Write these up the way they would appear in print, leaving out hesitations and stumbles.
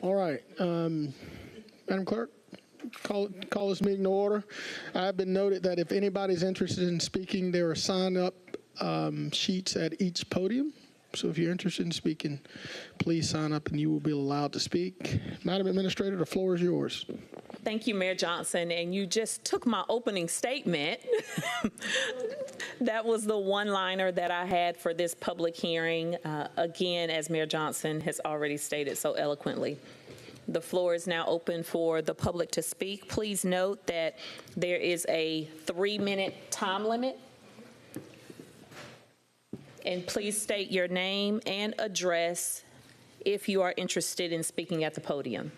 All right, Madam Clerk, call this meeting to order. I've been noted that if anybody's interested in speaking, there are sign-up sheets at each podium. So if you're interested in speaking, please sign up and you will be allowed to speak. Madam Administrator, the floor is yours. Thank you, Mayor Johnson. And you just took my opening statement. That was the one-liner that I had for this public hearing. Again, as Mayor Johnson has already stated so eloquently. The floor is now open for the public to speak. Please note that there is a 3-minute time limit. And please state your name and address if you are interested in speaking at the podium.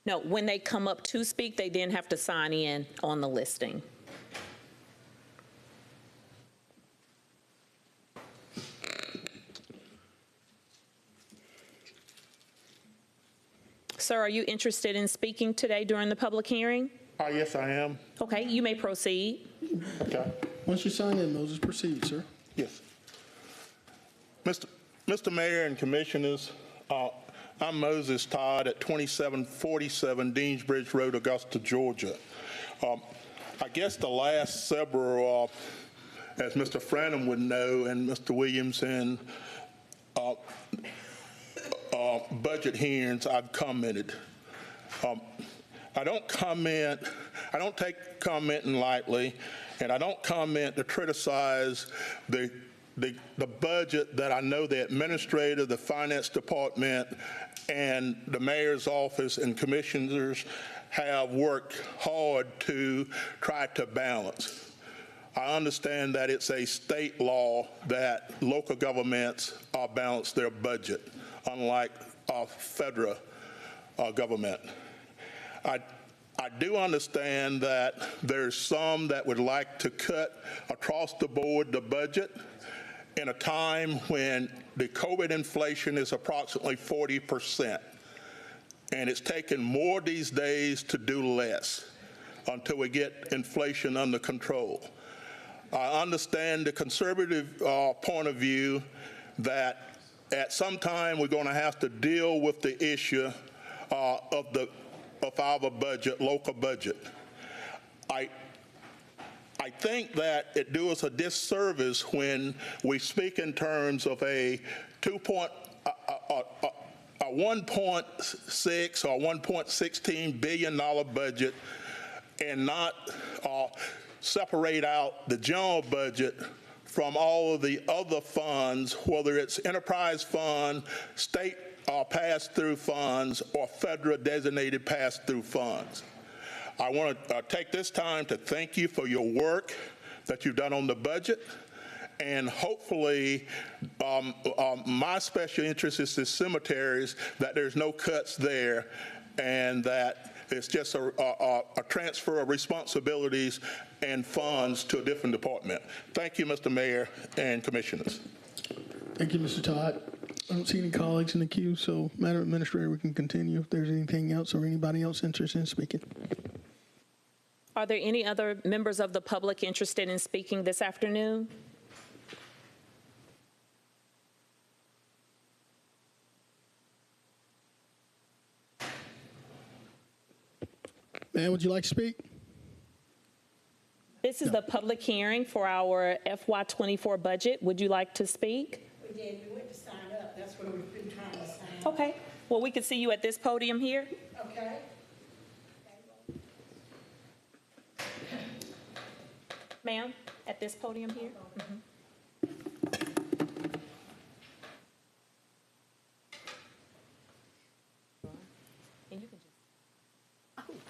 No, when they come up to speak, they then have to sign in on the listing. Sir, are you interested in speaking today during the public hearing? Yes, I am. Okay, you may proceed. Okay. Once you sign in, Moses, proceed, sir. Yes. Mr. Mayor and Commissioners, I'm Moses Todd at 2747 Deansbridge Road, Augusta, Georgia. I guess the last several, as Mr. Franham would know, and Mr. Williamson, budget hearings, I've commented. I don't take commenting lightly, and I don't comment to criticize the budget that I know the administrator, the finance department, and the mayor's office and commissioners have worked hard to try to balance. I understand that it's a state law that local governments balance their budget, unlike federal government. I do understand that there's some that would like to cut across the board the budget in a time when the COVID inflation is approximately 40%. And it's taken more these days to do less until we get inflation under control. I understand the conservative point of view that at some time we're going to have to deal with the issue of our budget, local budget. I think that it does us a disservice when we speak in terms of a 1.6 or $1.16 billion budget and not separate out the general budget from all of the other funds, whether it's enterprise fund, state pass-through funds, or federal designated pass-through funds. I want to take this time to thank you for your work that you've done on the budget, and hopefully my special interest is the cemeteries, that there's no cuts there, and that it's just a transfer of responsibilities and funds to a different department. Thank you, Mr. Mayor and Commissioners. Thank you, Mr. Todd. I don't see any colleagues in the queue, so Madam Administrator, we can continue if there's anything else or anybody else interested in speaking. Are there any other members of the public interested in speaking this afternoon? Ma'am, would you like to speak? This is the public hearing for our FY24 budget. Would you like to speak? We did. We went to sign up. That's what we've been trying to sign up. Okay. Well, we can see you at this podium here. Okay. Ma'am, at this podium here. And you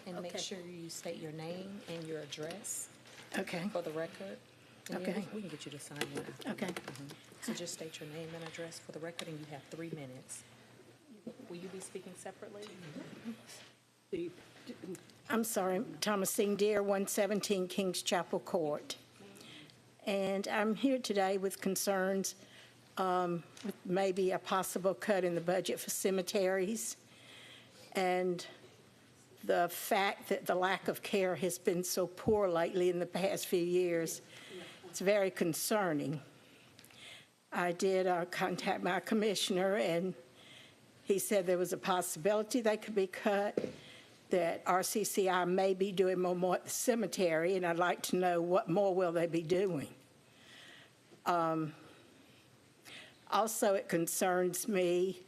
can just make sure you state your name and your address Okay. for the record. And Okay. then we can get you to sign in. Okay. So just state your name and address for the record, and you have 3 minutes. Will you be speaking separately? I'm sorry, Thomasine Deere, 117 Kings Chapel Court. And I'm here today with concerns with maybe a possible cut in the budget for cemeteries. And the fact that the lack of care has been so poor lately in the past few years, it's very concerning. I did contact my commissioner, and he said there was a possibility they could be cut, that RCCI may be doing more at the cemetery, and I'd like to know what more will they be doing. Also, it concerns me,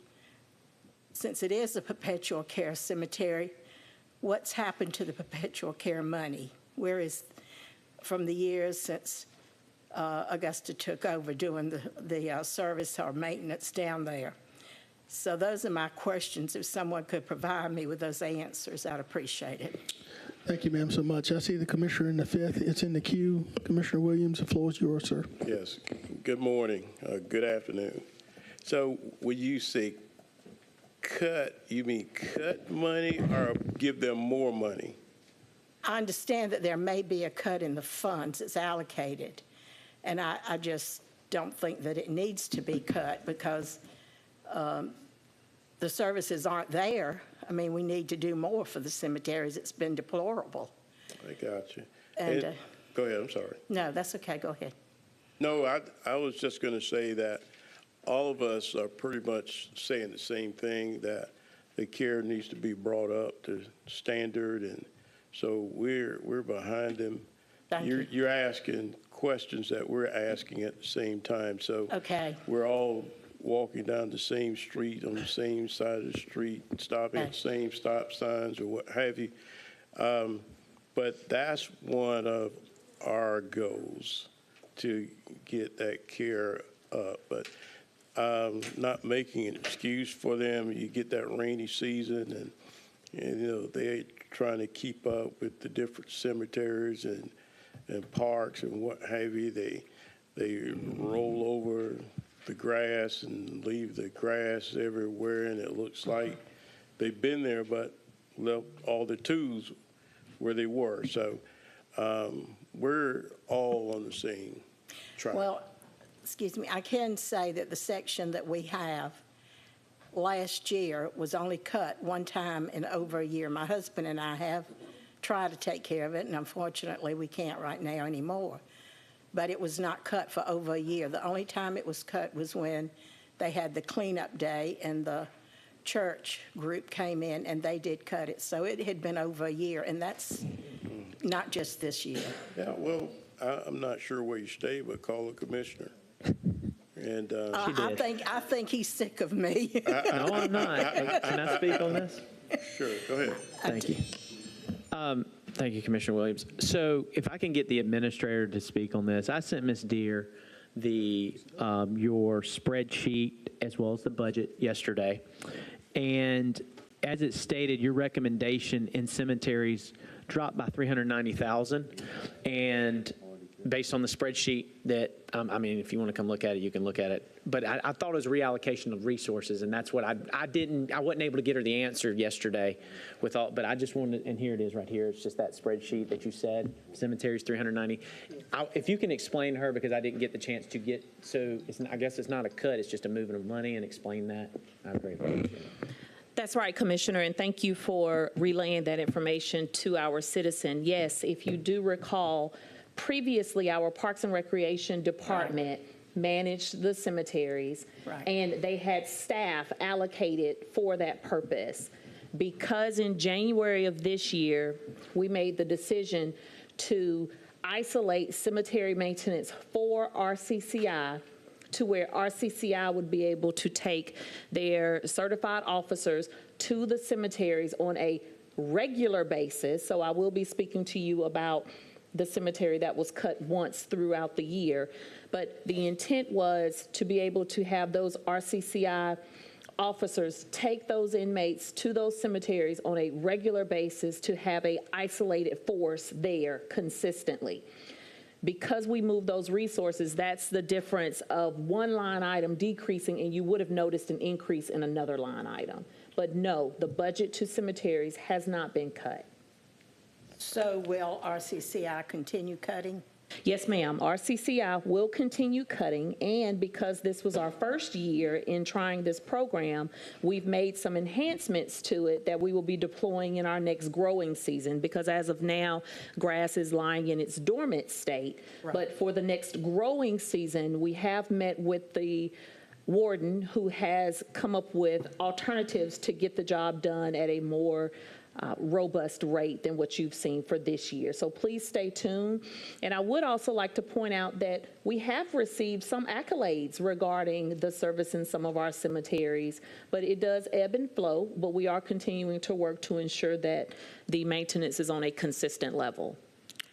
since it is a perpetual care cemetery, what's happened to the perpetual care money? Where is, from the years since Augusta took over doing the service or maintenance down there? So those are my questions. If someone could provide me with those answers, I'd appreciate it. Thank you, ma'am, so much. I see the commissioner in the fifth. It's in the queue. Commissioner Williams, the floor is yours, sir. Yes. Good morning. Good afternoon. So when you say cut, you mean cut money or give them more money? I understand that there may be a cut in the funds that's allocated, and I just don't think that it needs to be cut because the services aren't there. I mean, we need to do more for the cemeteries. It's been deplorable. I got you. And, go ahead. I'm sorry. No, that's okay. Go ahead. No, I was just going to say that all of us are pretty much saying the same thing, that the care needs to be brought up to standard, and so we're behind them. Thank you. You're asking questions that we're asking at the same time. So Okay. we're all walking down the same street on the same side of the street, stopping at the same stop signs or what have you. But that's one of our goals, to get that care up. But not making an excuse for them. You get that rainy season, and they're trying to keep up with the different cemeteries and parks and what have you. They roll over the grass and leave the grass everywhere, and it looks like they've been there but left all the tools where they were. So we're all on the same track. Well, excuse me, I can say that the section that we have last year was only cut one time in over a year. My husband and I have tried to take care of it, and unfortunately we can't right now anymore. But it was not cut for over a year. The only time it was cut was when they had the cleanup day and the church group came in and they did cut it. So it had been over a year, and that's not just this year. Yeah, well, I'm not sure where you stay, but call the commissioner. And I think he's sick of me. No, I'm not. Can I speak on this? sure, go ahead. Thank you. Thank you, Commissioner Williams. So if I can get the administrator to speak on this, I sent Ms. Deere your spreadsheet as well as the budget yesterday. And as it stated, your recommendation in cemeteries dropped by $390,000. And based on the spreadsheet that, I mean, if you want to come look at it, you can look at it. But I thought it was reallocation of resources, and that's what I wasn't able to get her the answer yesterday with all, but I just wanted, and here it is right here. It's just that spreadsheet that you said, cemeteries 390. If you can explain to her, because I didn't get the chance to get, so I guess it's not a cut, it's just a movement of money, and explain that. I'd greatly appreciate it. That's right, Commissioner, and thank you for relaying that information to our citizen. Yes, if you do recall, previously our Parks and Recreation Department managed the cemeteries, and they had staff allocated for that purpose. Because in January of this year, we made the decision to isolate cemetery maintenance for RCCI, to where RCCI would be able to take their certified officers to the cemeteries on a regular basis. So I will be speaking to you about the cemetery that was cut once throughout the year. But the intent was to be able to have those RCCI officers take those inmates to those cemeteries on a regular basis to have a isolated force there consistently. Because we moved those resources, that's the difference of one line item decreasing, and you would have noticed an increase in another line item. But no, the budget to cemeteries has not been cut. So will RCCI continue cutting? Yes, ma'am. RCCI will continue cutting, and because this was our first year in trying this program, we've made some enhancements to it that we will be deploying in our next growing season, because as of now, grass is lying in its dormant state. But for the next growing season, we have met with the warden, who has come up with alternatives to get the job done at a more robust rate than what you've seen for this year. So please stay tuned. And I would also like to point out that we have received some accolades regarding the service in some of our cemeteries, but it does ebb and flow, but we are continuing to work to ensure that the maintenance is on a consistent level.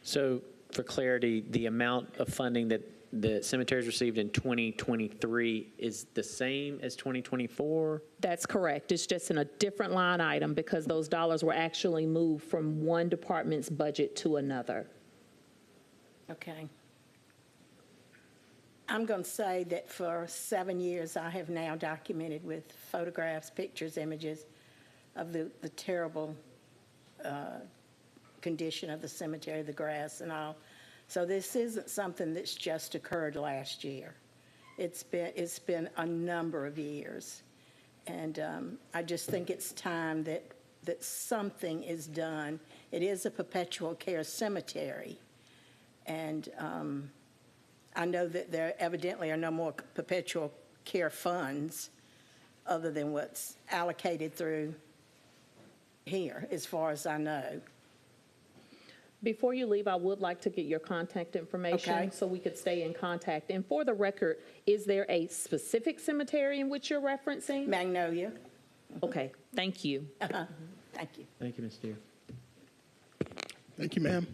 So for clarity, the amount of funding that the cemeteries received in 2023 is the same as 2024? That's correct. It's just in a different line item because those dollars were actually moved from one department's budget to another. Okay. I'm going to say that for 7 years, I have now documented with photographs, pictures, images of the terrible condition of the cemetery, the grass and all. So this isn't something that's just occurred last year. It's been a number of years. And I just think it's time that something is done. It is a perpetual care cemetery. And I know that there evidently are no more perpetual care funds other than what's allocated through here, as far as I know. Before you leave, I would like to get your contact information Okay. so we could stay in contact. And for the record, is there a specific cemetery in which you're referencing? Magnolia. Okay, thank you. Thank you. Thank you, Ms. Deere. Thank you, ma'am.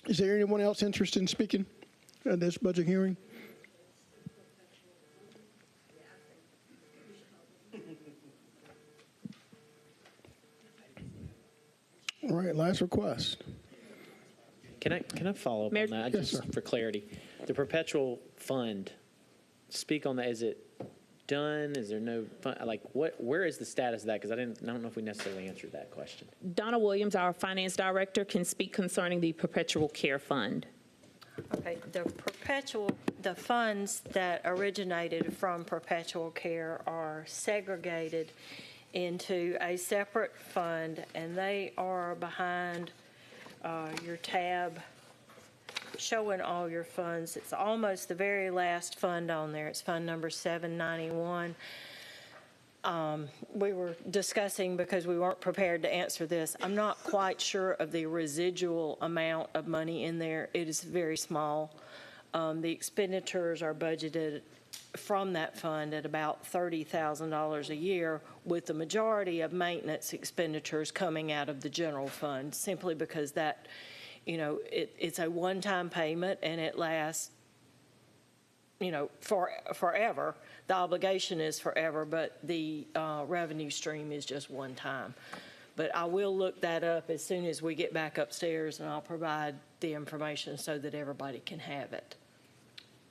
Is there anyone else interested in speaking at this budget hearing? All right, last request. Can I follow up Mayor- on that? Yes, Just sir. for clarity, the perpetual fund, speak on that. Is it done? Is there no fund? Like, where is the status of that? Because I don't know if we necessarily answered that question. Donna Williams, our finance director, can speak concerning the perpetual care fund. Okay, the funds that originated from perpetual care are segregated into a separate fund, and they are behind your tab showing all your funds. It's almost the very last fund on there. It's fund number 791. We were discussing, because we weren't prepared to answer this, I'm not quite sure of the residual amount of money in there. It is very small. The expenditures are budgeted from that fund at about $30,000 a year, with the majority of maintenance expenditures coming out of the general fund, simply because that, it's a one-time payment and it lasts, forever. The obligation is forever, but the revenue stream is just one time. But I will look that up as soon as we get back upstairs, and I'll provide the information so that everybody can have it.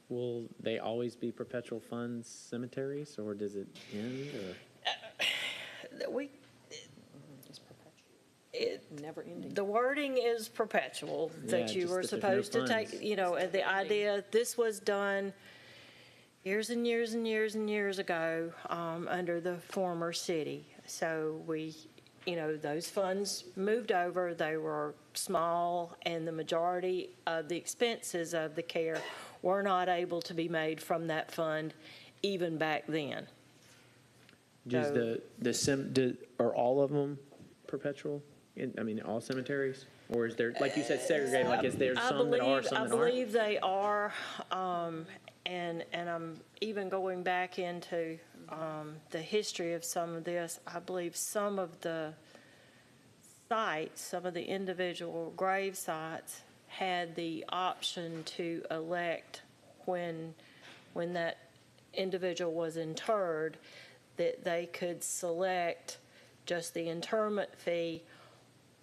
Will they always be perpetual funds cemeteries, or does it end? Never ending. The wording is perpetual, that Yeah, you were just that there's supposed no to take, funds. and the idea, this was done years and years and years and years ago under the former city. So those funds moved over. They were small, and the majority of the expenses of the care were not able to be made from that fund even back then. Does are all of them perpetual? All cemeteries? Or is there, like you said, segregated, like is there some that are, some that I aren't? believe they are, and I'm even going back into the history of some of this. I believe some of the sites, some of the individual grave sites had the option to elect when that individual was interred, that they could select just the interment fee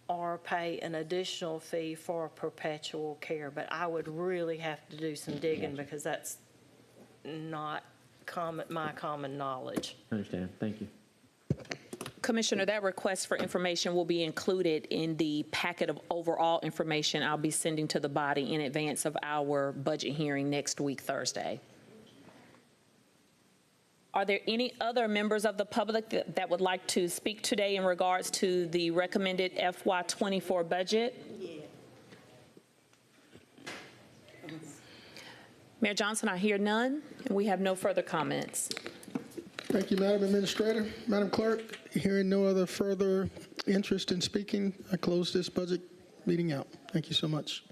or pay an additional fee for perpetual care. But I would really have to do some digging, because that's not my common knowledge. I understand. Thank you. Commissioner, that request for information will be included in the packet of overall information I'll be sending to the body in advance of our budget hearing next week, Thursday. Are there any other members of the public that would like to speak today in regards to the recommended FY24 budget? Mayor Johnson, I hear none, and we have no further comments. Thank you, Madam Administrator. Madam Clerk, hearing no other further interest in speaking, I close this budget meeting out. Thank you so much.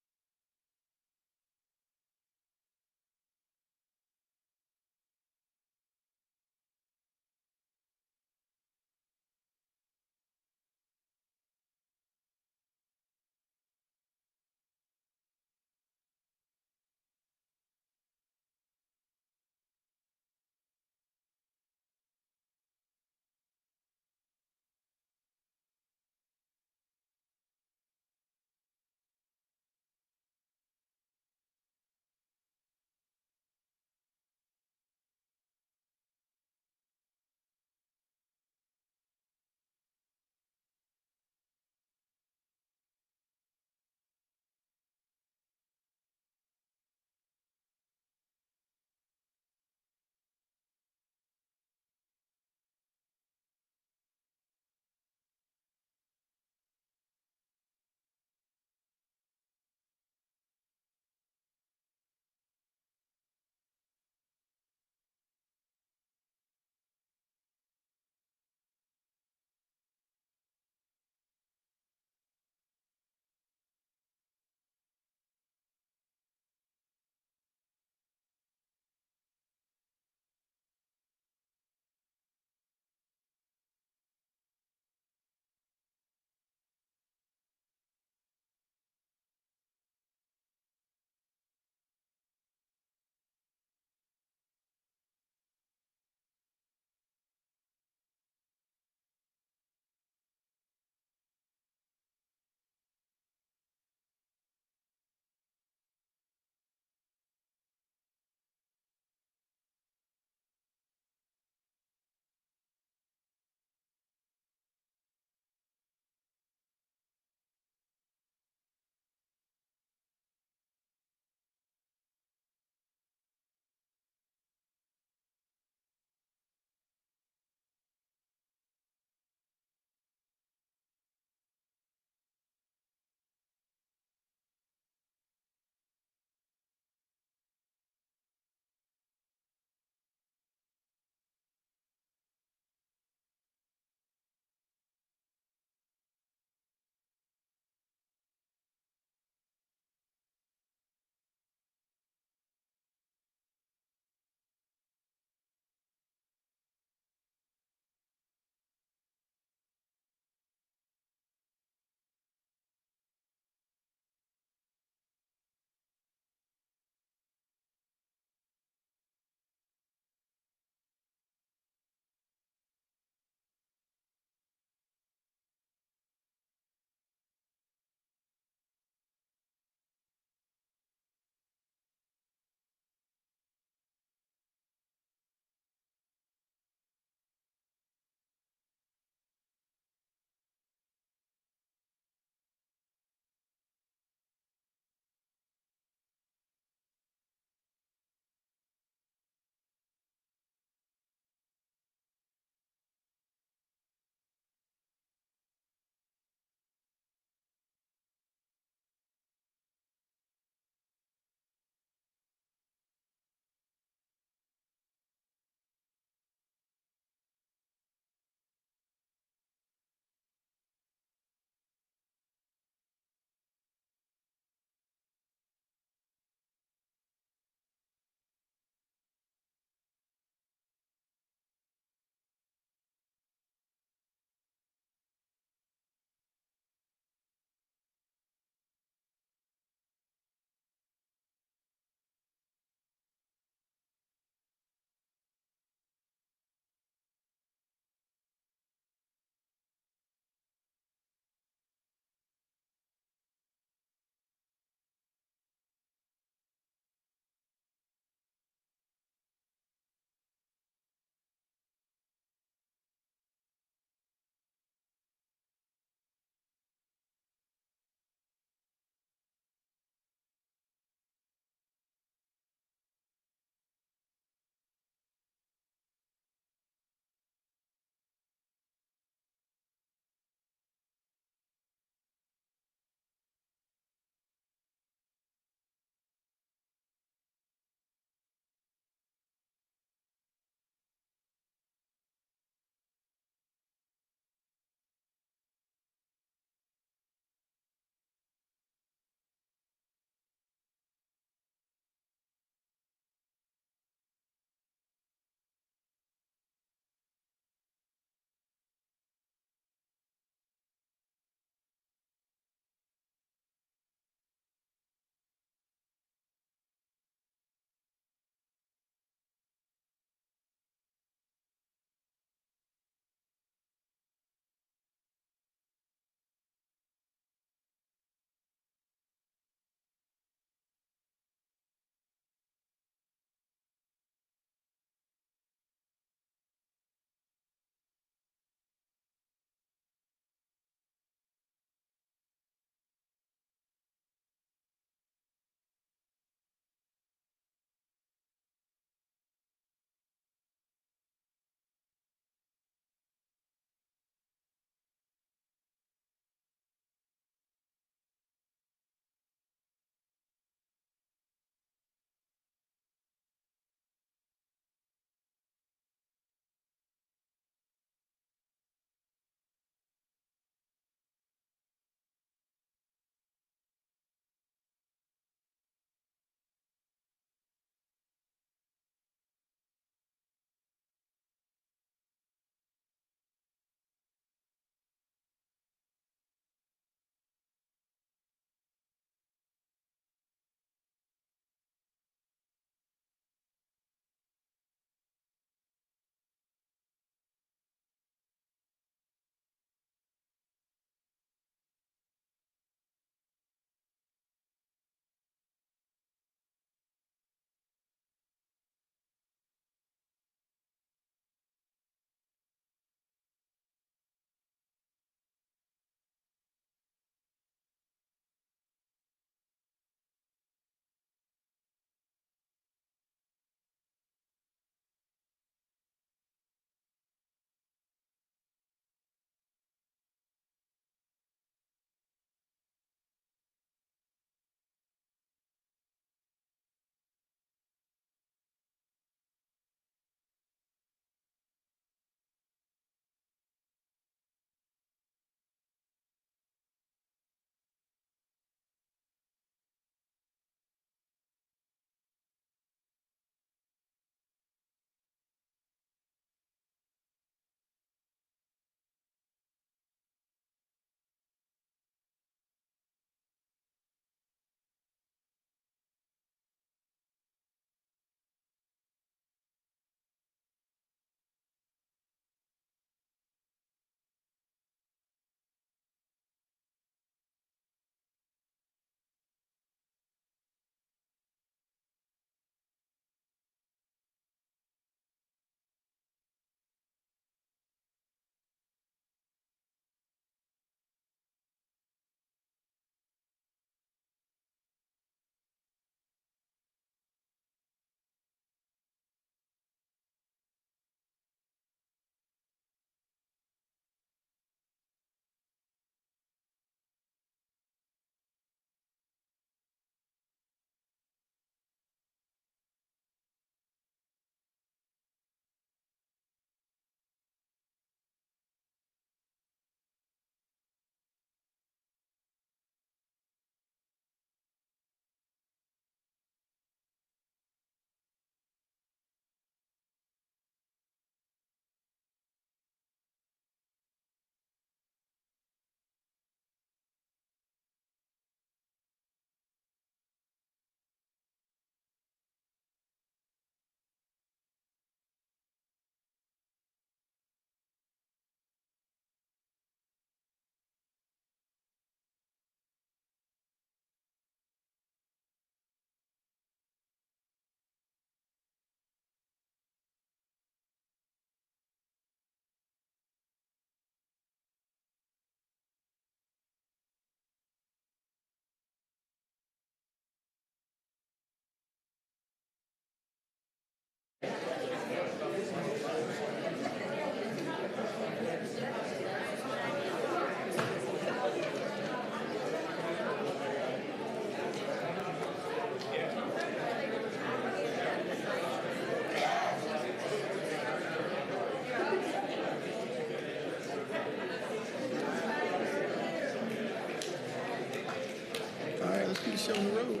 All right, let's get the show on the road.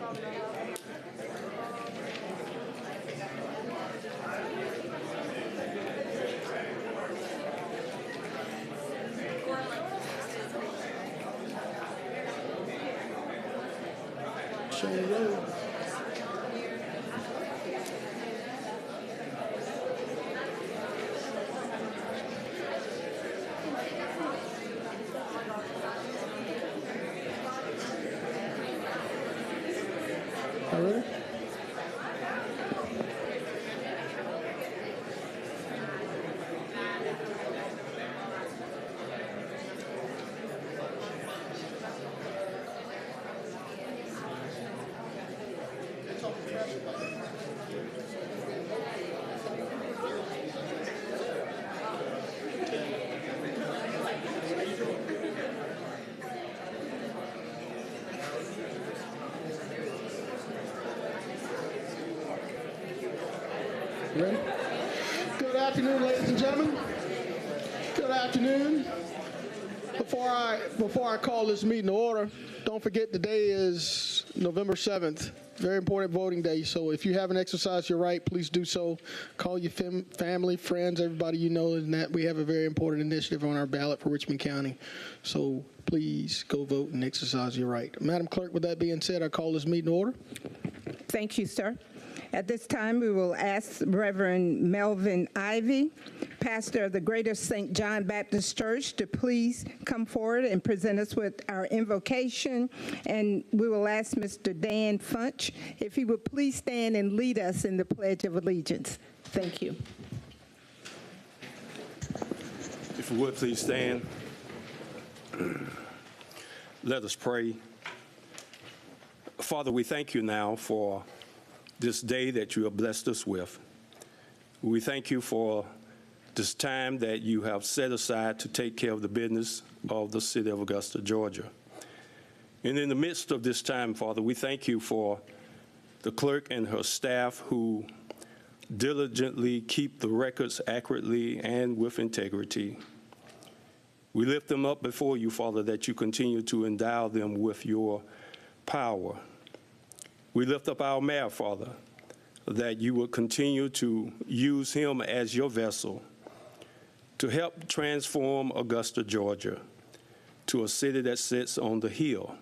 Show on the road. All right. Ready? Good afternoon, ladies and gentlemen. Good afternoon. Before I call this meeting to order, don't forget today is November 7th. Very important voting day. So if you haven't exercised your right, please do so. Call your family, friends, everybody you know, and that we have a very important initiative on our ballot for Richmond County. So please go vote and exercise your right. Madam Clerk, with that being said, I call this meeting to order. Thank you, sir. At this time, we will ask Reverend Melvin Ivy, pastor of the Greater St. John Baptist Church, to please come forward and present us with our invocation. And we will ask Mr. Dan Funch if he would please stand and lead us in the Pledge of Allegiance. Thank you. If you would, please stand. Let us pray. Father, we thank you now for this day that you have blessed us with. We thank you for this time that you have set aside to take care of the business of the city of Augusta, Georgia. And in the midst of this time, Father, we thank you for the clerk and her staff who diligently keep the records accurately and with integrity. We lift them up before you, Father, that you continue to endow them with your power. We lift up our mayor, Father, that you will continue to use him as your vessel to help transform Augusta, Georgia, to a city that sits on the hill.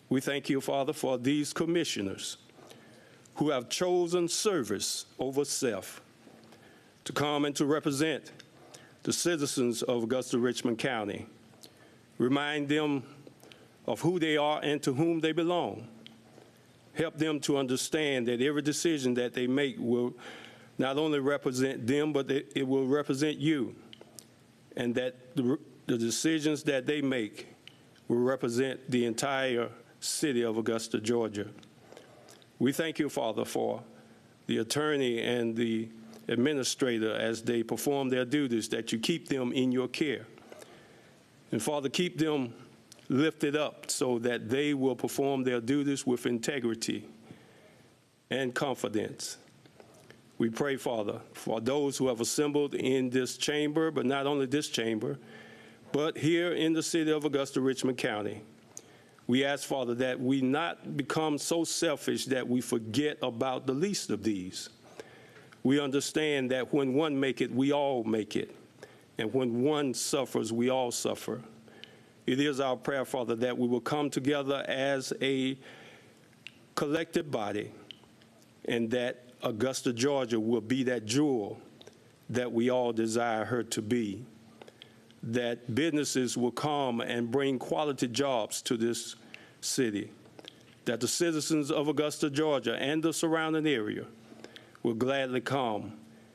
We thank you, Father, for these commissioners who have chosen service over self to come and to represent the citizens of Augusta, Richmond County. Remind them of who they are and to whom they belong. Help them to understand that every decision that they make will not only represent them, but it will represent you, and that the decisions that they make will represent the entire city of Augusta, Georgia. We thank you, Father, for the attorney and the administrator as they perform their duties, that you keep them in your care. And Father, keep them lifted up so that they will perform their duties with integrity and confidence. We pray, Father, for those who have assembled in this chamber, but not only this chamber, but here in the city of Augusta, Richmond County. We ask, Father, that we not become so selfish that we forget about the least of these. We understand that when one make it, we all make it. And when one suffers, we all suffer. It is our prayer, Father, that we will come together as a collective body and that Augusta, Georgia will be that jewel that we all desire her to be, that businesses will come and bring quality jobs to this city, that the citizens of Augusta, Georgia and the surrounding area will gladly come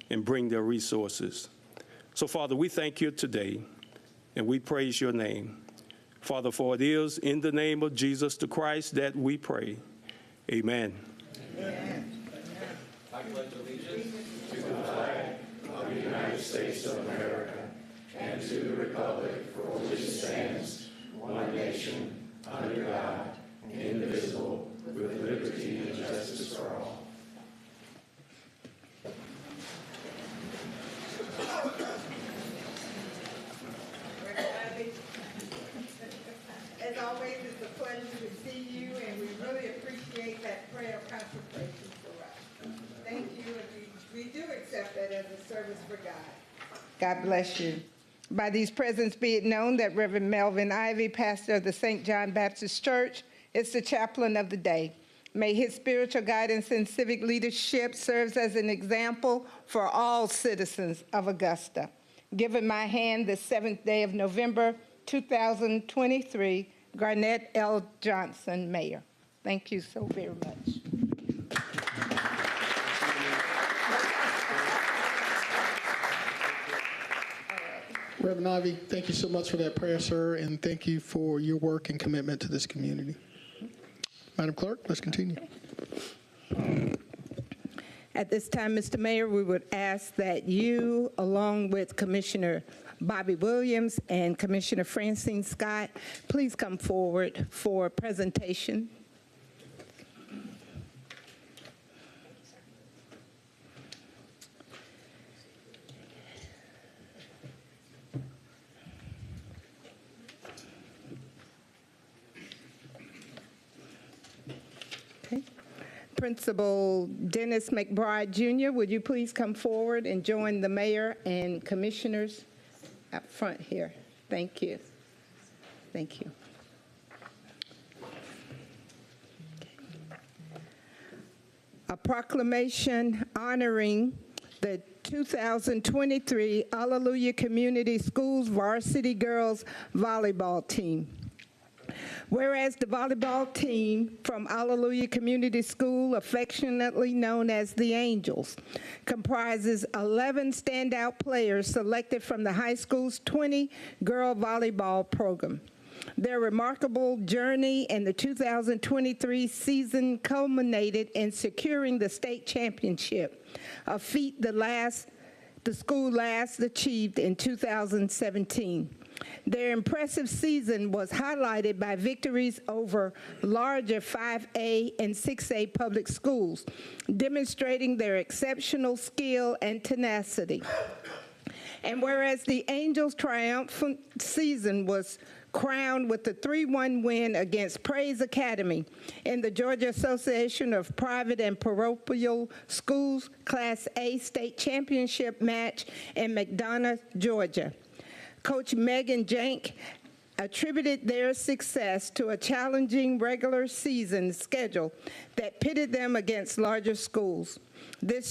and bring their resources. So, Father, we thank you today and we praise your name. Father, for it is in the name of Jesus the Christ that we pray. Amen. Amen. I pledge allegiance to the flag of the United As always, it's a pleasure to see you, and we really appreciate that prayer of consecration for us. Thank you, and we do accept that as a service for God. God bless you. By these presents be it known that Reverend Melvin Ivy, pastor of the St. John Baptist Church, is the chaplain of the day. May his spiritual guidance and civic leadership serve as an example for all citizens of Augusta. Given my hand the 7th day of November, 2023, Garnett L. Johnson, Mayor. Thank you so very much. Reverend Ivy, thank you so much for that prayer, sir, and thank you for your work and commitment to this community. Madam Clerk, let's continue. At this time, Mr. Mayor, we would ask that you, along with Commissioner Bobby Williams and Commissioner Francine Scott, please come forward for presentation. Okay. Principal Dennis McBride Jr., would you please come forward and join the mayor and commissioners up front here? Thank you. Thank you. A proclamation honoring the 2023 Alleluia Community Schools Varsity Girls Volleyball Team. Whereas the volleyball team from Alleluia Community School, affectionately known as the Angels, comprises 11 standout players selected from the high school's 20-girl volleyball program. Their remarkable journey in the 2023 season culminated in securing the state championship, a feat the school last achieved in 2017. Their impressive season was highlighted by victories over larger 5A and 6A public schools, demonstrating their exceptional skill and tenacity. And whereas the Angels' triumphant season was crowned with a 3-1 win against Praise Academy in the Georgia Association of Private and Parochial Schools Class A state championship match in McDonough, Georgia. Coach Megan Jank attributed their success to a challenging regular season schedule that pitted them against larger schools. This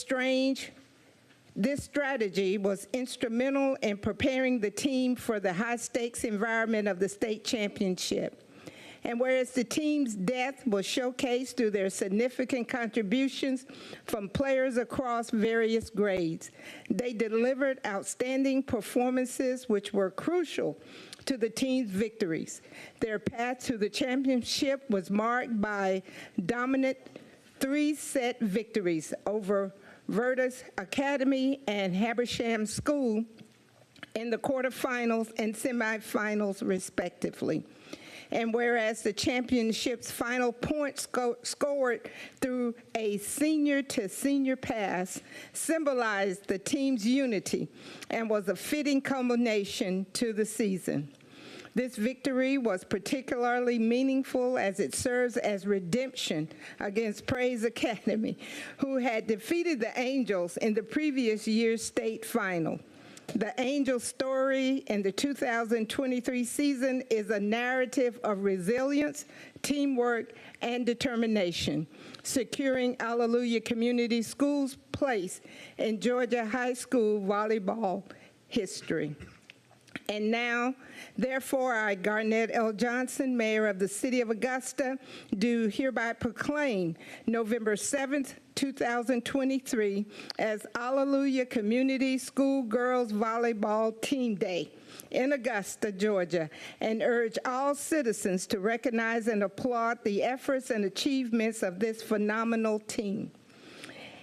strategy was instrumental in preparing the team for the high-stakes environment of the state championship. And whereas the team's depth was showcased through their significant contributions from players across various grades, they delivered outstanding performances which were crucial to the team's victories. Their path to the championship was marked by dominant 3-set victories over Virtus Academy and Habersham School in the quarterfinals and semifinals, respectively. And whereas the championship's final points scored through a senior-to-senior pass symbolized the team's unity and was a fitting culmination to the season. This victory was particularly meaningful as it serves as redemption against Praise Academy, who had defeated the Angels in the previous year's state final. The Angels' story in the 2023 season is a narrative of resilience, teamwork, and determination, securing Alleluia Community Schools' place in Georgia high school volleyball history. And now, therefore, I, Garnett L. Johnson, Mayor of the City of Augusta, do hereby proclaim November 7th, 2023 as Alleluia Community School Girls Volleyball Team Day in Augusta, Georgia, and urge all citizens to recognize and applaud the efforts and achievements of this phenomenal team.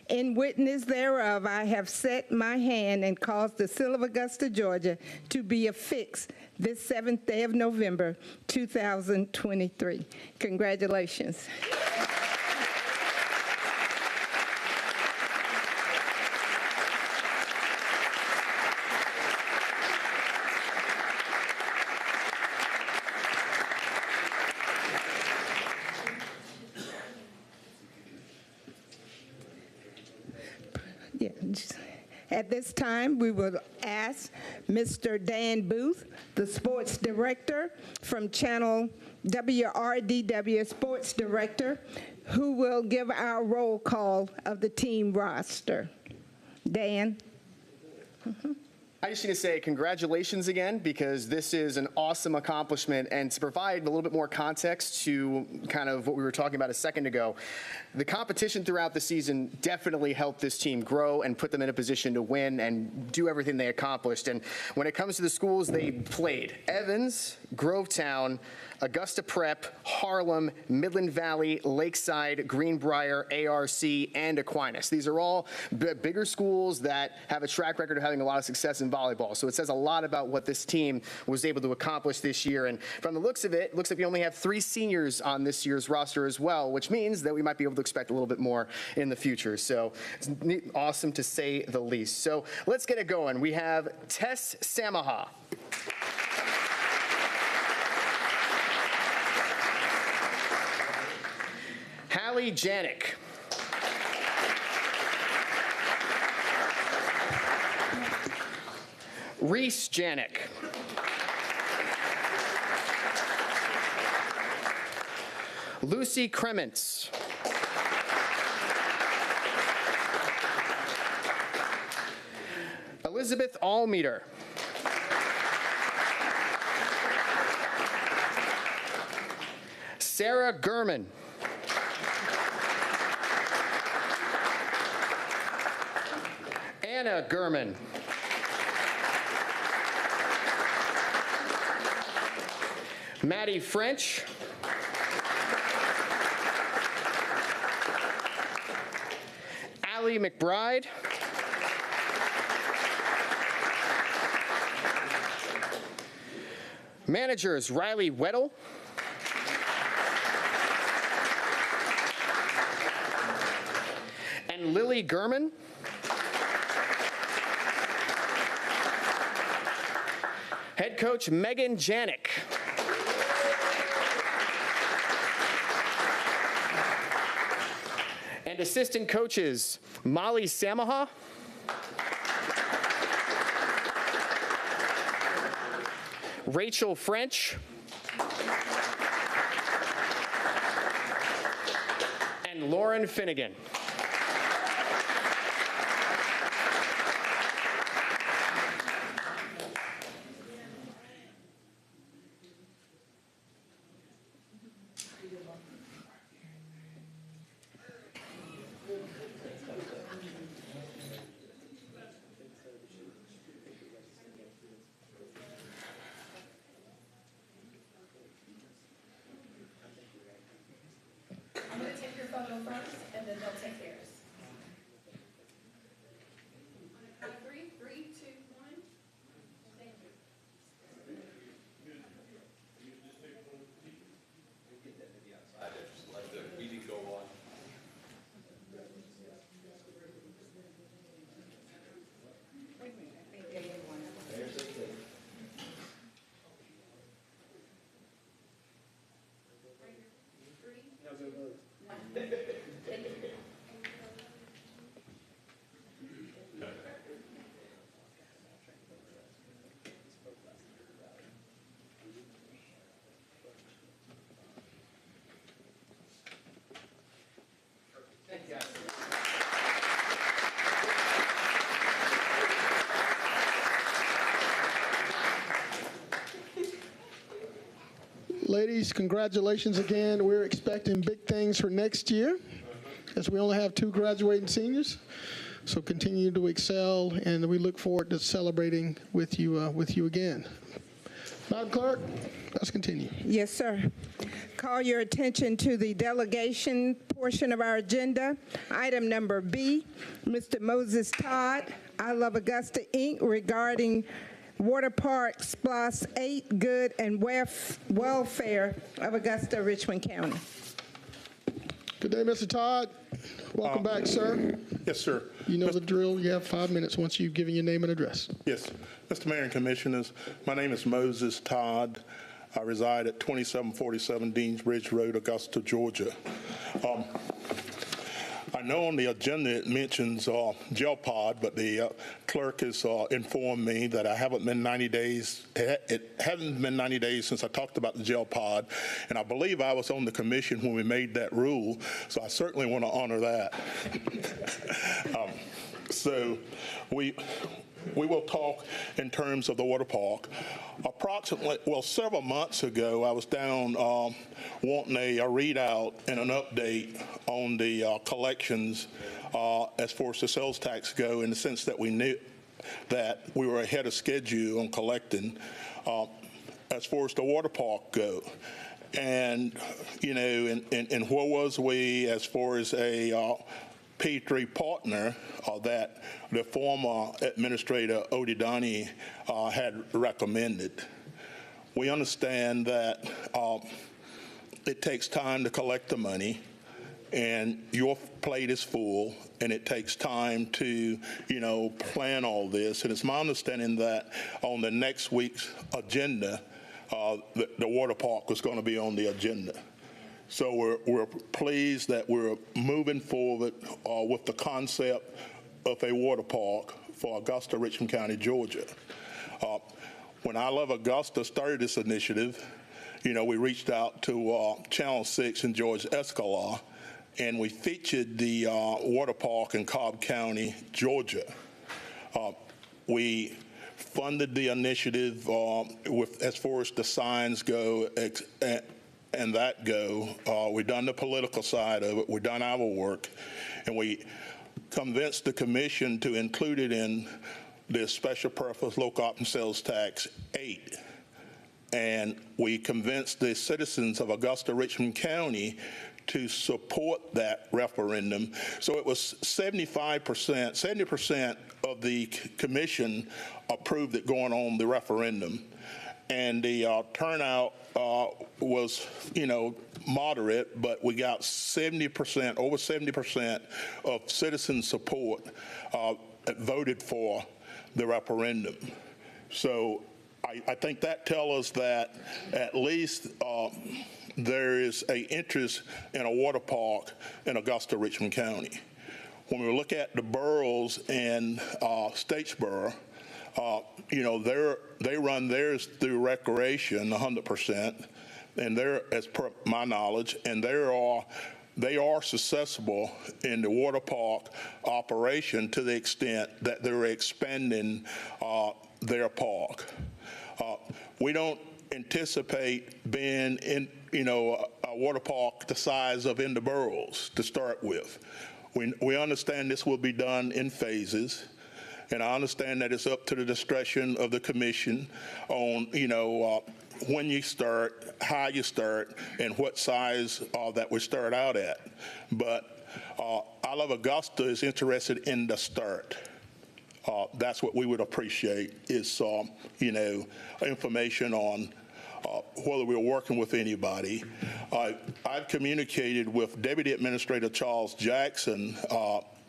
In witness thereof, I have set my hand and caused the seal of Augusta, Georgia, to be affixed this 7th day of November, 2023. Congratulations. Yeah. At this time, we will ask Mr. Dan Booth, the sports director from Channel WRDW Sports Director, who will give our roll call of the team roster. Dan? I just need to say congratulations again, because this is an awesome accomplishment. And to provide a little bit more context to kind of what we were talking about a second ago, the competition throughout the season definitely helped this team grow and put them in a position to win and do everything they accomplished. And when it comes to the schools they played, Evans, Grovetown, Augusta Prep, Harlem, Midland Valley, Lakeside, Greenbrier, ARC, and Aquinas. These are all bigger schools that have a track record of having a lot of success in volleyball. So it says a lot about what this team was able to accomplish this year. And from the looks of it, looks like we only have 3 seniors on this year's roster as well, which means that we might be able to expect a little bit more in the future. So it's awesome to say the least. So let's get it going. We have Tess Samaha. Hallie Janik. Reese Janik. Lucy Kremens. Elizabeth Allmeter. Sarah Gurman. Anna Gurman. Maddie French. Allie McBride. Managers, Riley Weddle. And Lily Gurman. Head coach, Megan Janik. And assistant coaches, Molly Samaha. Rachel French. And Lauren Finnegan. I'm going to take your photo first, and then they'll take theirs. 3, 3, 2, 1. Thank you. Let the meeting go on. Wait a minute, I think they did one. Ladies, congratulations again. We're expecting big things for next year, as we only have 2 graduating seniors. So continue to excel, and we look forward to celebrating with you again. Madam Clerk, let's continue. Yes, sir. Call your attention to the delegation portion of our agenda. Item number B, Mr. Moses Todd, I Love Augusta, Inc., regarding Water Park SPLOS 8 Good and Welfare of Augusta, Richmond County. Good day, Mr. Todd. Welcome back, sir. Yes, sir. You know the drill. You have 5 minutes once you've given your name and address. Yes. Mr. Mayor and Commissioners, my name is Moses Todd. I reside at 2747 Deans Ridge Road, Augusta, Georgia. I know on the agenda it mentions gel pod, but the clerk has informed me that I haven't been 90 days. It hasn't been 90 days since I talked about the gel pod, and I believe I was on the commission when we made that rule, so I certainly want to honor that. So we will talk in terms of the water park. Several months ago, I was down wanting a readout and an update on the collections as far as the sales tax go, in the sense that we knew that we were ahead of schedule on collecting as far as the water park go. And, you know, and where was we as far as a P3 partner that the former administrator, Odidani, had recommended. We understand that it takes time to collect the money, and your plate is full, and it takes time to, you know, plan all this. And it's my understanding that on the next week's agenda, the water park was going to be on the agenda. So we're pleased that we're moving forward with the concept of a water park for Augusta, Richmond County, Georgia. When I Love Augusta started this initiative, you know, we reached out to Channel 6 and George Escalon, and we featured the water park in Cobb County, Georgia. We funded the initiative with, as far as the signs go, and that go. We've done the political side of it. We've done our work, and we convinced the commission to include it in the special purpose local option sales tax 8. And we convinced the citizens of Augusta, Richmond County to support that referendum. So it was 70% of the commission approved it going on the referendum. And the turnout was, you know, moderate, but we got 70%, over 70% of citizen support voted for the referendum. So I think that tells us that at least there is an interest in a water park in Augusta, Richmond County. When we look at the boroughs in Statesboro, you know, they run theirs through recreation 100%, and they're, as per my knowledge, and they are successful in the water park operation to the extent that they're expanding their park. We don't anticipate being in, you know, a water park the size of in the boroughs to start with. We understand this will be done in phases. And I understand that it's up to the discretion of the commission on, you know, when you start, how you start, and what size that we start out at. But I Love Augusta is interested in the start. That's what we would appreciate is, you know, information on whether we're working with anybody. I've communicated with Deputy Administrator Charles Jackson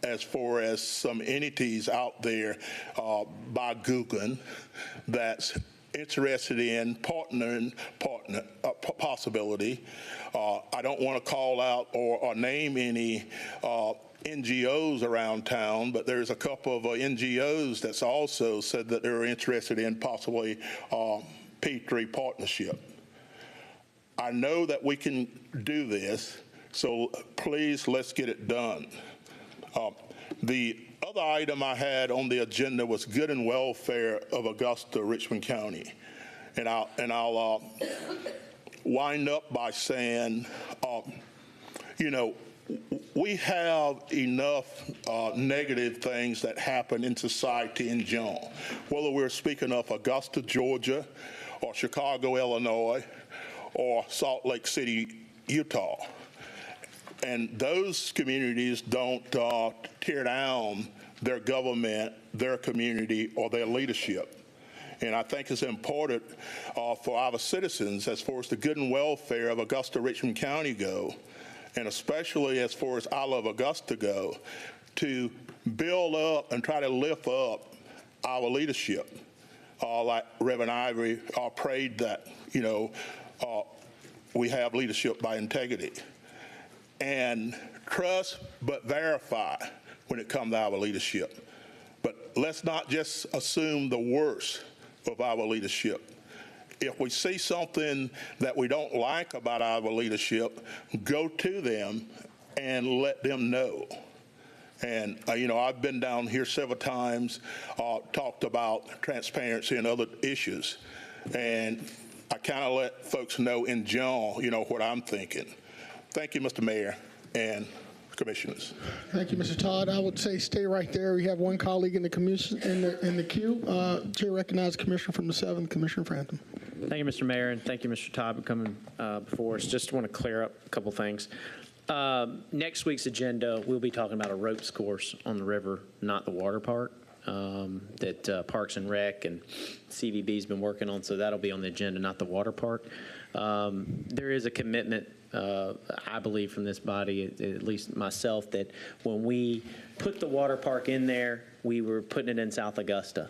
as far as some entities out there by Googling that's interested in partner possibility. I don't want to call out or name any NGOs around town, but there's a couple of NGOs that's also said that they're interested in possibly P3 partnership. I know that we can do this, so please let's get it done. The other item I had on the agenda was good and welfare of Augusta, Richmond County. And I'll wind up by saying, you know, we have enough negative things that happen in society in general. Whether we're speaking of Augusta, Georgia, or Chicago, Illinois, or Salt Lake City, Utah. And those communities don't tear down their government, their community, or their leadership. And I think it's important for our citizens, as far as the good and welfare of Augusta, Richmond County go, and especially as far as I Love Augusta go, to build up and try to lift up our leadership. Like Reverend Ivory prayed that, we have leadership by integrity. And trust but verify when it comes to our leadership. But let's not just assume the worst of our leadership. If we see something that we don't like about our leadership, go to them and let them know. And, I've been down here several times, talked about transparency and other issues. And I kind of let folks know in general, what I'm thinking. Thank you, Mr. Mayor and Commissioners. Thank you, Mr. Todd. I would say stay right there. We have one colleague in the commission in the queue. Chair recognizes Commissioner from the 7th, Commissioner Frampton. Thank you, Mr. Mayor, and thank you, Mr. Todd, for coming before us. Just want to clear up a couple things. Next week's agenda, we'll be talking about a ropes course on the river, not the water park, that Parks and Rec and CVB's been working on, so that'll be on the agenda, not the water park. There is a commitment, I believe, from this body, at least myself, that when we put the water park in there, we were putting it in South Augusta.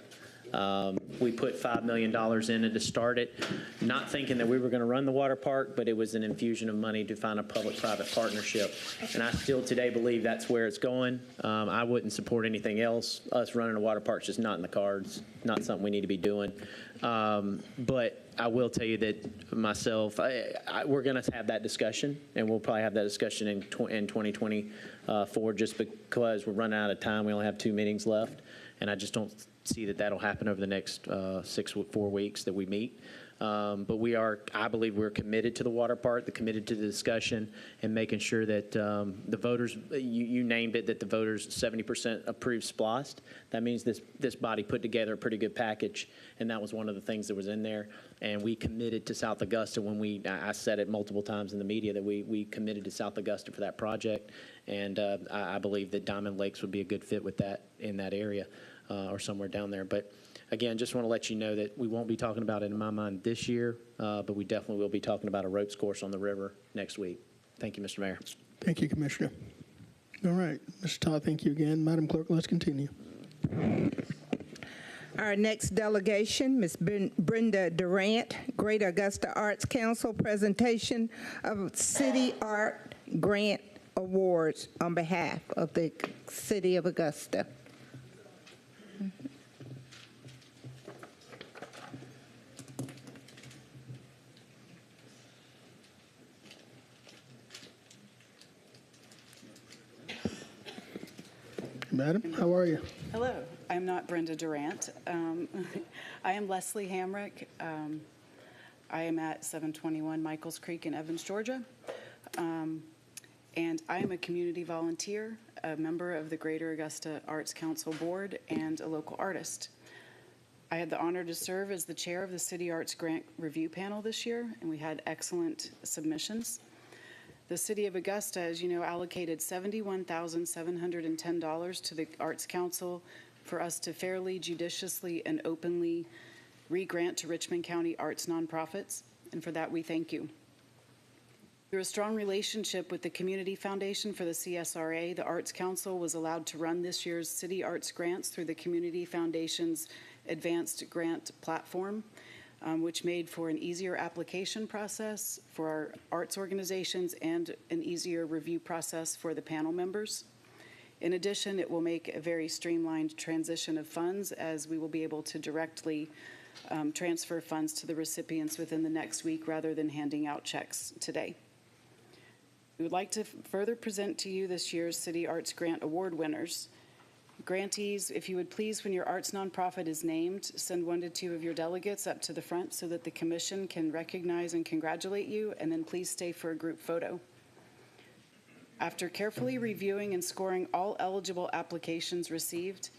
We put $5 million in it to start it, not thinking that we were going to run the water park, but it was an infusion of money to find a public-private partnership. And I still today believe that's where it's going. I wouldn't support anything else. Us running a water park is just not in the cards, not something we need to be doing. But I will tell you that myself, we're going to have that discussion, and we'll probably have that discussion in 2024 just because we're running out of time. We only have 2 meetings left, and I just don't see that that'll happen over the next 4 weeks that we meet. But I believe we're committed to the water park, committed to the discussion, and making sure that the voters, you named it, that the voters 70% approved SPLOST. That means this body put together a pretty good package, and that was one of the things that was in there. And we committed to South Augusta when I said it multiple times in the media that we committed to South Augusta for that project. And I believe that Diamond Lakes would be a good fit with that in that area. Or somewhere down there. But again, just want to let you know that we won't be talking about it in my mind this year, but we definitely will be talking about a ropes course on the river next week. Thank you, Mr. Mayor. Thank you, Commissioner. All right, Mr. Todd, thank you again. Madam Clerk, let's continue. Our next delegation, Ms. Brenda Durant, Greater Augusta Arts Council presentation of City Art Grant Awards on behalf of the City of Augusta. Madam, how are you? Hello, I'm not Brenda Durant. I am Leslie Hamrick. I am at 721 Michaels Creek in Evans, Georgia. And I am a community volunteer, a member of the Greater Augusta Arts Council Board, and a local artist. I had the honor to serve as the chair of the City Arts Grant Review Panel this year, and we had excellent submissions. The City of Augusta, as you know, allocated $71,710 to the Arts Council for us to fairly, judiciously, and openly re-grant to Richmond County arts nonprofits, and for that we thank you. Through a strong relationship with the Community Foundation for the CSRA, the Arts Council was allowed to run this year's City Arts Grants through the Community Foundation's Advanced Grant Platform, which made for an easier application process for our arts organizations and an easier review process for the panel members. In addition, it will make a very streamlined transition of funds, as we will be able to directly transfer funds to the recipients within the next week rather than handing out checks today. We would like to further present to you this year's City Arts Grant Award winners. Grantees, if you would please, when your arts nonprofit is named, send 1 to 2 of your delegates up to the front so that the commission can recognize and congratulate you, and then please stay for a group photo. After carefully reviewing and scoring all eligible applications received,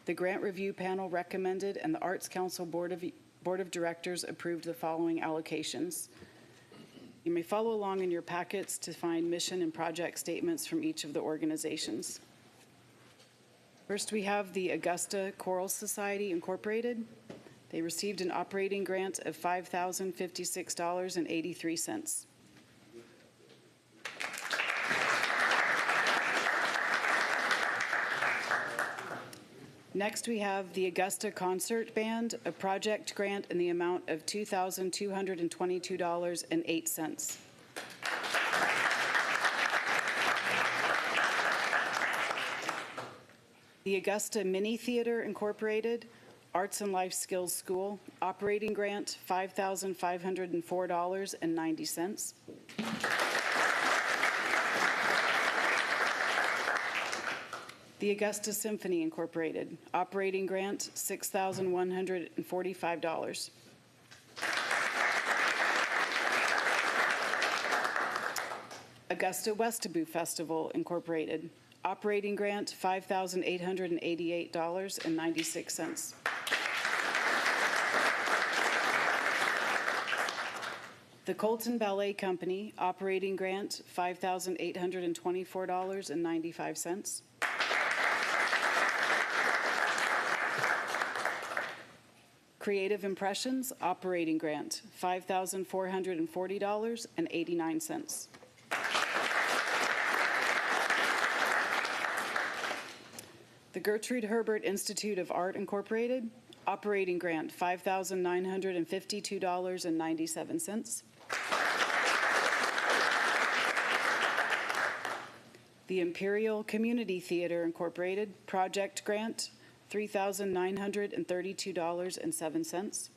The grant review panel recommended, and the Arts Council Board of Directors approved the following allocations. You may follow along in your packets to find mission and project statements from each of the organizations. First, we have the Augusta Choral Society Incorporated. They received an operating grant of $5,056.83. Next, we have the Augusta Concert Band, a project grant in the amount of $2,222.08. The Augusta Mini Theater Incorporated, Arts and Life Skills School, operating grant $5,504.90. The Augusta Symphony Incorporated, operating grant $6,145. Augusta Westaboo Festival Incorporated, operating grant $5,888.96. The Colton Ballet Company, operating grant $5,824.95. Creative Impressions, operating grant $5,440.89. The Gertrude Herbert Institute of Art Incorporated, operating grant $5,952.97. The Imperial Community Theater Incorporated, project grant $3,932.07.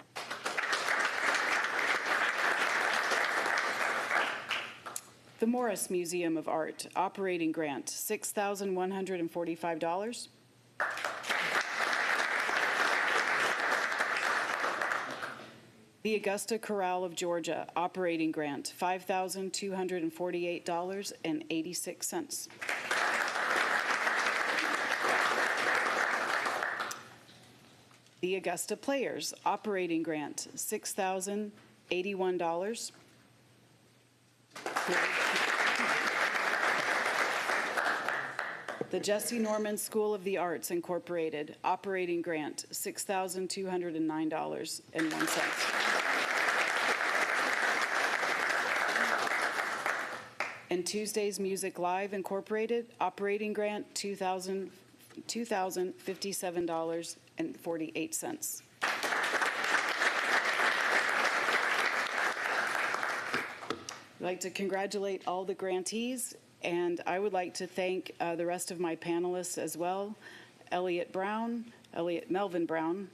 The Morris Museum of Art, operating grant $6,145. The Augusta Chorale of Georgia, operating grant $5,248.86. The Augusta Players, operating grant $6,081. The Jesse Norman School of the Arts Incorporated, operating grant $6,209.01. And Tuesdays Music Live Incorporated, operating grant $2,057.48. I'd like to congratulate all the grantees, and I would like to thank the rest of my panelists as well. Melvin Brown,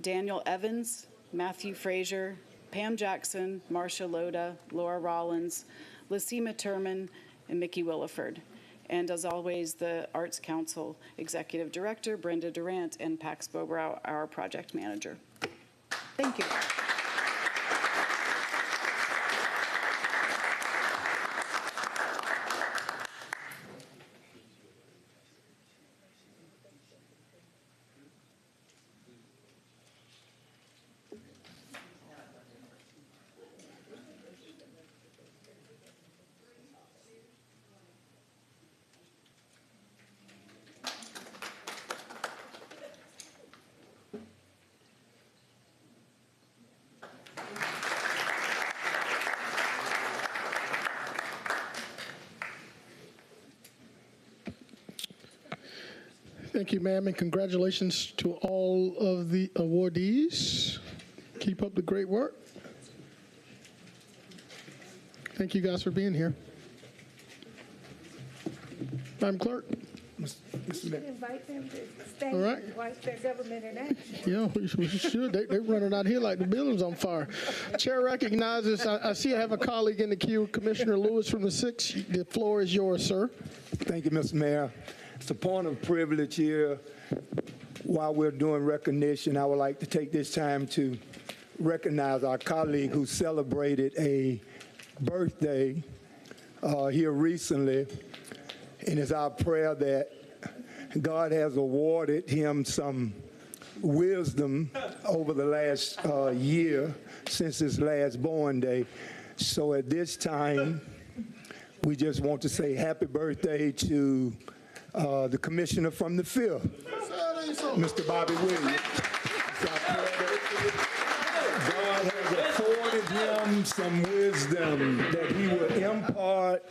Daniel Evans, Matthew Frazier, Pam Jackson, Marcia Loda, Laura Rollins, Lasima Turman, and Mickey Williford. And as always, the Arts Council Executive Director, Brenda Durant, and Pax Bobrow, our project manager. Thank you. Thank you, ma'am, and congratulations to all of the awardees. Keep up the great work. Thank you guys for being here. Madam Clerk. Invite them to stand All right. and watch their government in action. Yeah, we should. They're running out here like the building's on fire. Chair recognizes, I see I have a colleague in the queue, Commissioner Lewis from the 6th. The floor is yours, sir. Thank you, Mr. Mayor. It's a point of privilege here. While we're doing recognition, I would like to take this time to recognize our colleague who celebrated a birthday here recently. And it's our prayer that God has awarded him some wisdom over the last year since his last born day. So at this time, we just want to say happy birthday to the commissioner from the 5th, Mr. Bobby Williams. God has afforded him some wisdom that he will impart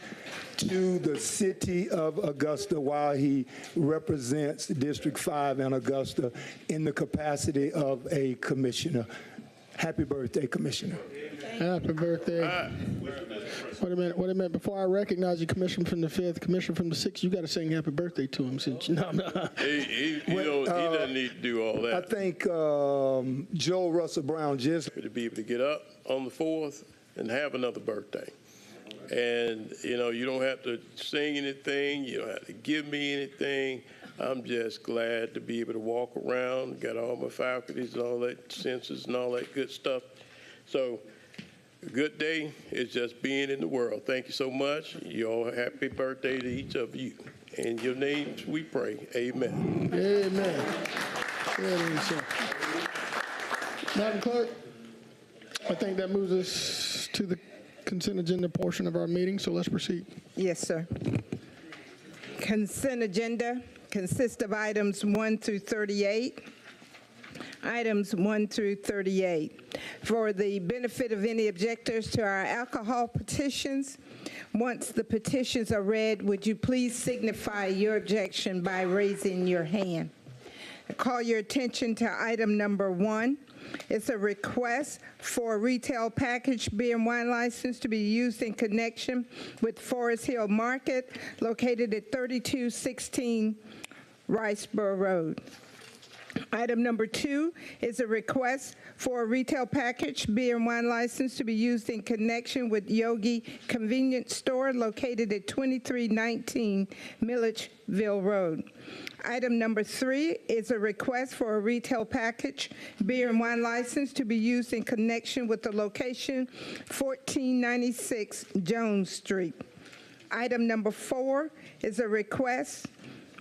to the city of Augusta while he represents District 5 in Augusta in the capacity of a commissioner. Happy birthday, Commissioner. Happy birthday. Wait a minute. Before I recognize you, Commissioner from the 5th, Commissioner from the 6th, you got to sing happy birthday to him. Since no. He doesn't need to do all that. I think Joe Russell Brown just To be able to get up on the 4th and have another birthday. And, you don't have to sing anything. You don't have to give me anything. I'm just glad to be able to walk around, got all my faculties and all that, senses and all that good stuff. So a good day is just being in the world. Thank you so much. You all happy birthday to each of you. In your names we pray. Amen. Amen. Amen, sir. Madam Clerk, I think that moves us to the consent agenda portion of our meeting, so let's proceed. Yes, sir. Consent agenda consists of items 1 through 38. Items 1 through 38. For the benefit of any objectors to our alcohol petitions, once the petitions are read, would you please signify your objection by raising your hand? I call your attention to item number 1. It's a request for a retail packaged beer and wine license to be used in connection with Forest Hill Market located at 3216 Riceboro Road. Item number 2 is a request for a retail packaged beer and wine license to be used in connection with Yogi Convenience Store located at 2319 Milledgeville Road. Item number 3 is a request for a retail package beer and wine license to be used in connection with the location 1496 Jones Street. Item number 4 is a request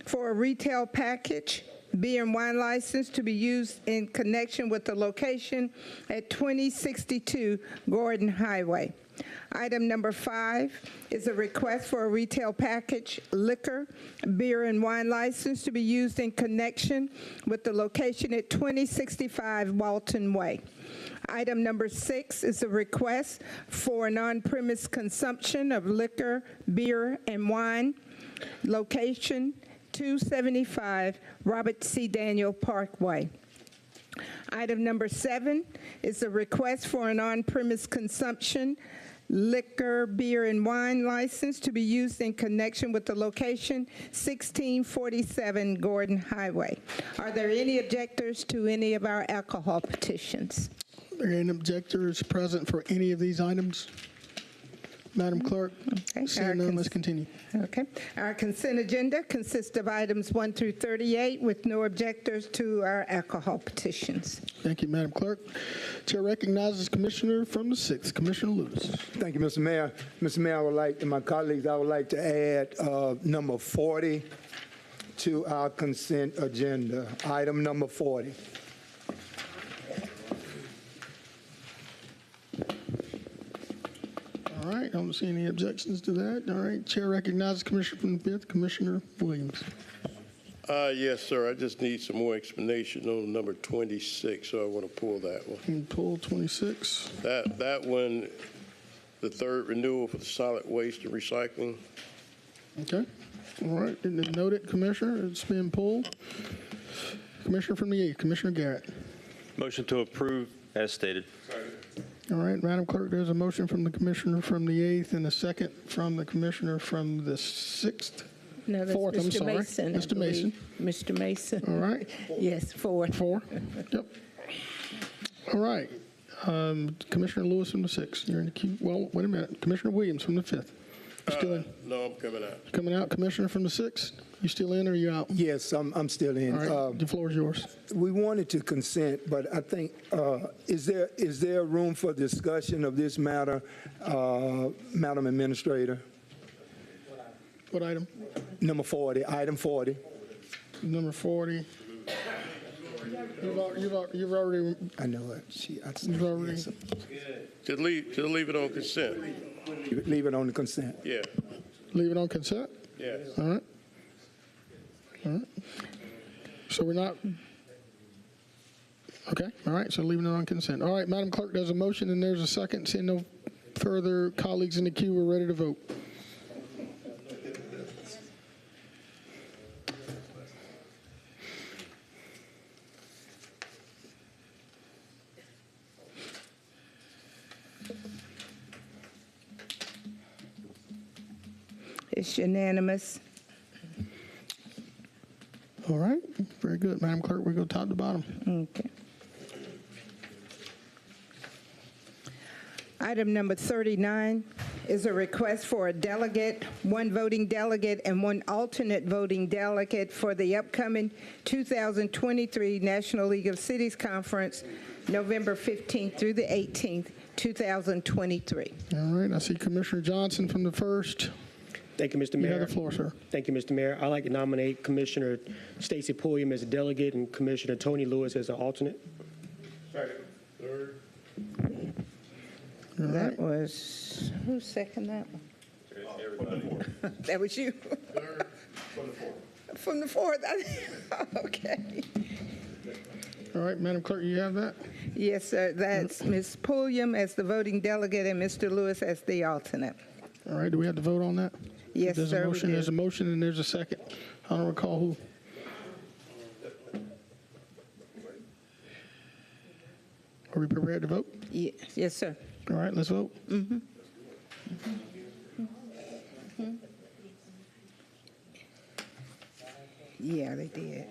for a retail package beer and wine license to be used in connection with the location at 2062 Gordon Highway. Item number 5 is a request for a retail package liquor, beer and wine license to be used in connection with the location at 2065 Walton Way. Item number 6 is a request for an on-premise consumption of liquor, beer, and wine, location 275 Robert C. Daniel Parkway. Item number 7 is a request for an on-premise consumption liquor, beer, and wine license to be used in connection with the location 1647 Gordon Highway. Are there any objectors to any of our alcohol petitions? Are there any objectors present for any of these items? Madam Clerk, Okay. seeing none, let's continue. Okay. Our consent agenda consists of items 1 through 38 with no objectors to our alcohol petitions. Thank you, Madam Clerk. Chair recognizes Commissioner from the 6th, Commissioner Lewis. Thank you, Mr. Mayor. Mr. Mayor, I would like, and my colleagues, I would like to add number 40 to our consent agenda. Item number 40. All right, I don't see any objections to that. All right, Chair recognizes Commissioner from the 5th, Commissioner Williams. Yes, sir. I just need some more explanation on number 26, so I want to pull that one. And pull 26. That one, the third renewal for the solid waste and recycling. Okay. All right, and note it, Commissioner. It's been pulled. Commissioner from the 8th, Commissioner Garrett. Motion to approve as stated. All right, Madam Clerk, there's a motion from the Commissioner from the 8th and a second from the Commissioner from the 6th. No, that's 4th, I'm Mr. sorry. Mason. I Mr. Mason. believe. Mr. Mason. All right. Yes, 4. 4. Yep. All right. Commissioner Lewis from the 6th. You're in the queue. Well, wait a minute. Commissioner Williams from the 5th. You still in? No, I'm coming out. Coming out. Commissioner from the 6th. You still in or you out? Yes, I'm still in. All right. The floor is yours. We wanted to consent, but I think, is there room for discussion of this matter, Madam Administrator? What item? Number 40, item 40. Number 40. You've already, I know it. you've already, Just leave it on consent. Leave it on the consent. Yeah, leave it on consent? yeah. All right. All right. So we're not, okay, all right, so leaving it on consent. All right, Madam Clerk, there's a motion and there's a second. Seeing no further colleagues in the queue, we're ready to vote. It's unanimous. All right, very good. Madam Clerk, we go top to bottom. Okay. Item number 39 is a request for a delegate, one voting delegate, and one alternate voting delegate for the upcoming 2023 National League of Cities Conference, November 15th through the 18th, 2023. All right, I see Commissioner Johnson from the first. Thank you, Mr. You Mayor. have the floor, sir. Thank you, Mr. Mayor. I'd like to nominate Commissioner Stacy Pulliam as a delegate and Commissioner Tony Lewis as an alternate. Second, third. That was, who seconded that one? Everybody. That was you? Third, from the fourth. From the fourth? Okay. All right, Madam Clerk, you have that? Yes, sir. That's Ms. Pulliam as the voting delegate and Mr. Lewis as the alternate. All right, do we have to vote on that? Yes, There's sir, a we motion. do. There's a motion and there's a second. I don't recall who. Are we prepared to vote? Yes, sir. All right, let's vote. Yeah, they did.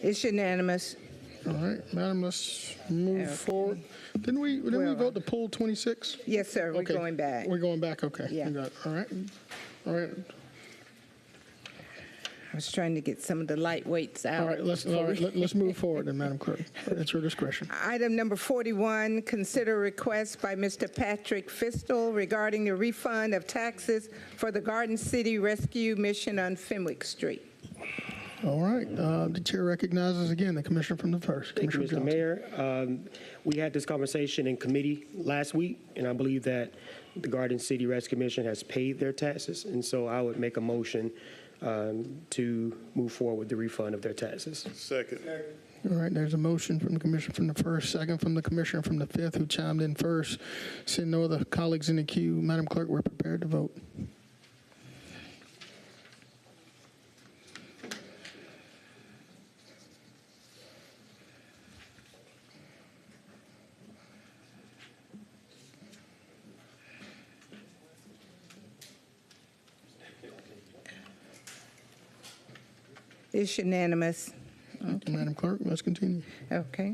It's unanimous. All right, Madam, let's move forward. Didn't we Well, vote to pull 26? Yes, sir. We're Okay. going back. We're going back, okay. Yeah. We got it. All right. All right. I was trying to get some of the lightweights out. All right, let's move forward then, Madam Clerk. It's your discretion. Item number 41, consider request by Mr. Patrick Fistel regarding the refund of taxes for the Garden City Rescue Mission on Fenwick Street. All right, the chair recognizes again the commissioner from the first. Thank you, Commissioner Mr. Johnson. Mayor. We had this conversation in committee last week, and I believe that the Garden City Rescue Mission has paid their taxes, and so I would make a motion to move forward with the refund of their taxes. Second. All right, there's a motion from the commissioner from the first, second from the commissioner from the fifth who chimed in first. Seeing no other colleagues in the queue, Madam Clerk, we're prepared to vote. It's unanimous. Thank you, Madam Clerk, let's continue. Okay.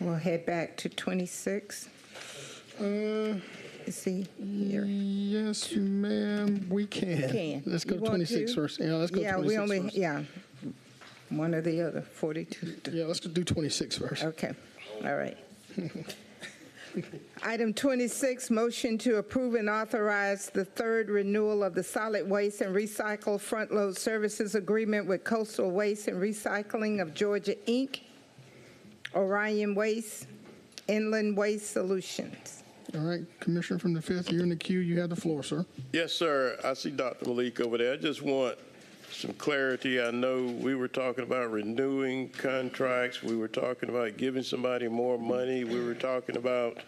We'll head back to 26. Is he here? Yes, ma'am, we can. Can. Let's go You to want 26 to? first. Yeah, let's go to Yeah, 26 we only, first. yeah, one or the other, 42. Yeah, let's do 26 first. Okay, all right. Item 26, motion to approve and authorize the third renewal of the solid waste and recycle front load services agreement with Coastal Waste and Recycling of Georgia, Inc., Orion Waste, Inland Waste Solutions. All right, Commissioner from the fifth, you're in the queue. You have the floor, sir. Yes, sir. I see Dr. Malik over there. I just want some clarity. I know we were talking about renewing contracts. We were talking about giving somebody more money. We were talking about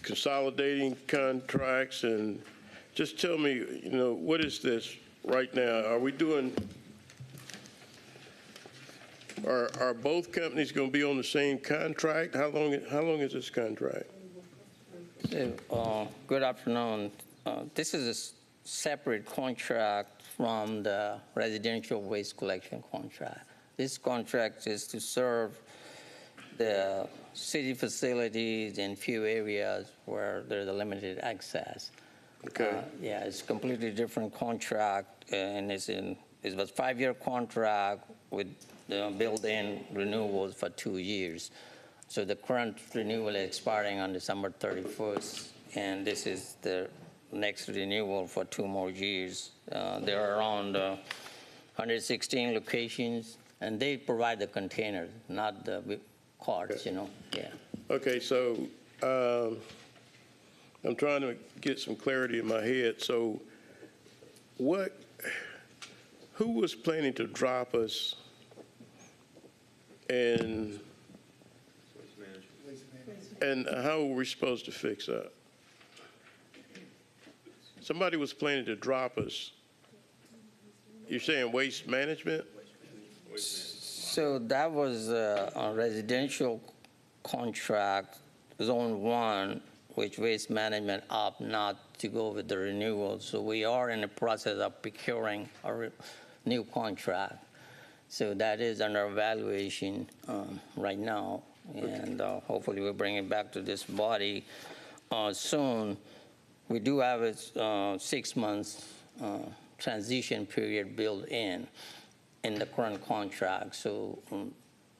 consolidating contracts. And just tell me, what is this right now? Are we doing, are both companies going to be on the same contract? How long is this contract? Good afternoon. This is a separate contract from the residential waste collection contract. This contract is to serve the city facilities in few areas where there's a limited access. Okay. Yeah, it's a completely different contract, and it's a 5-year contract with built-in renewals for 2 years. So the current renewal is expiring on December 31st, and this is the next renewal for 2 more years. There are around 116 locations, and they provide the containers, not the carts, Yeah. Okay, so I'm trying to get some clarity in my head. So who was planning to drop us and how were we supposed to fix that? Somebody was planning to drop us. You're saying waste management? So that was a residential contract, Zone 1, which Waste Management opted not to go with the renewal. So we are in the process of procuring a new contract. So that is under evaluation right now, and hopefully we'll bring it back to this body soon. We do have a 6 months transition period built in the current contract. So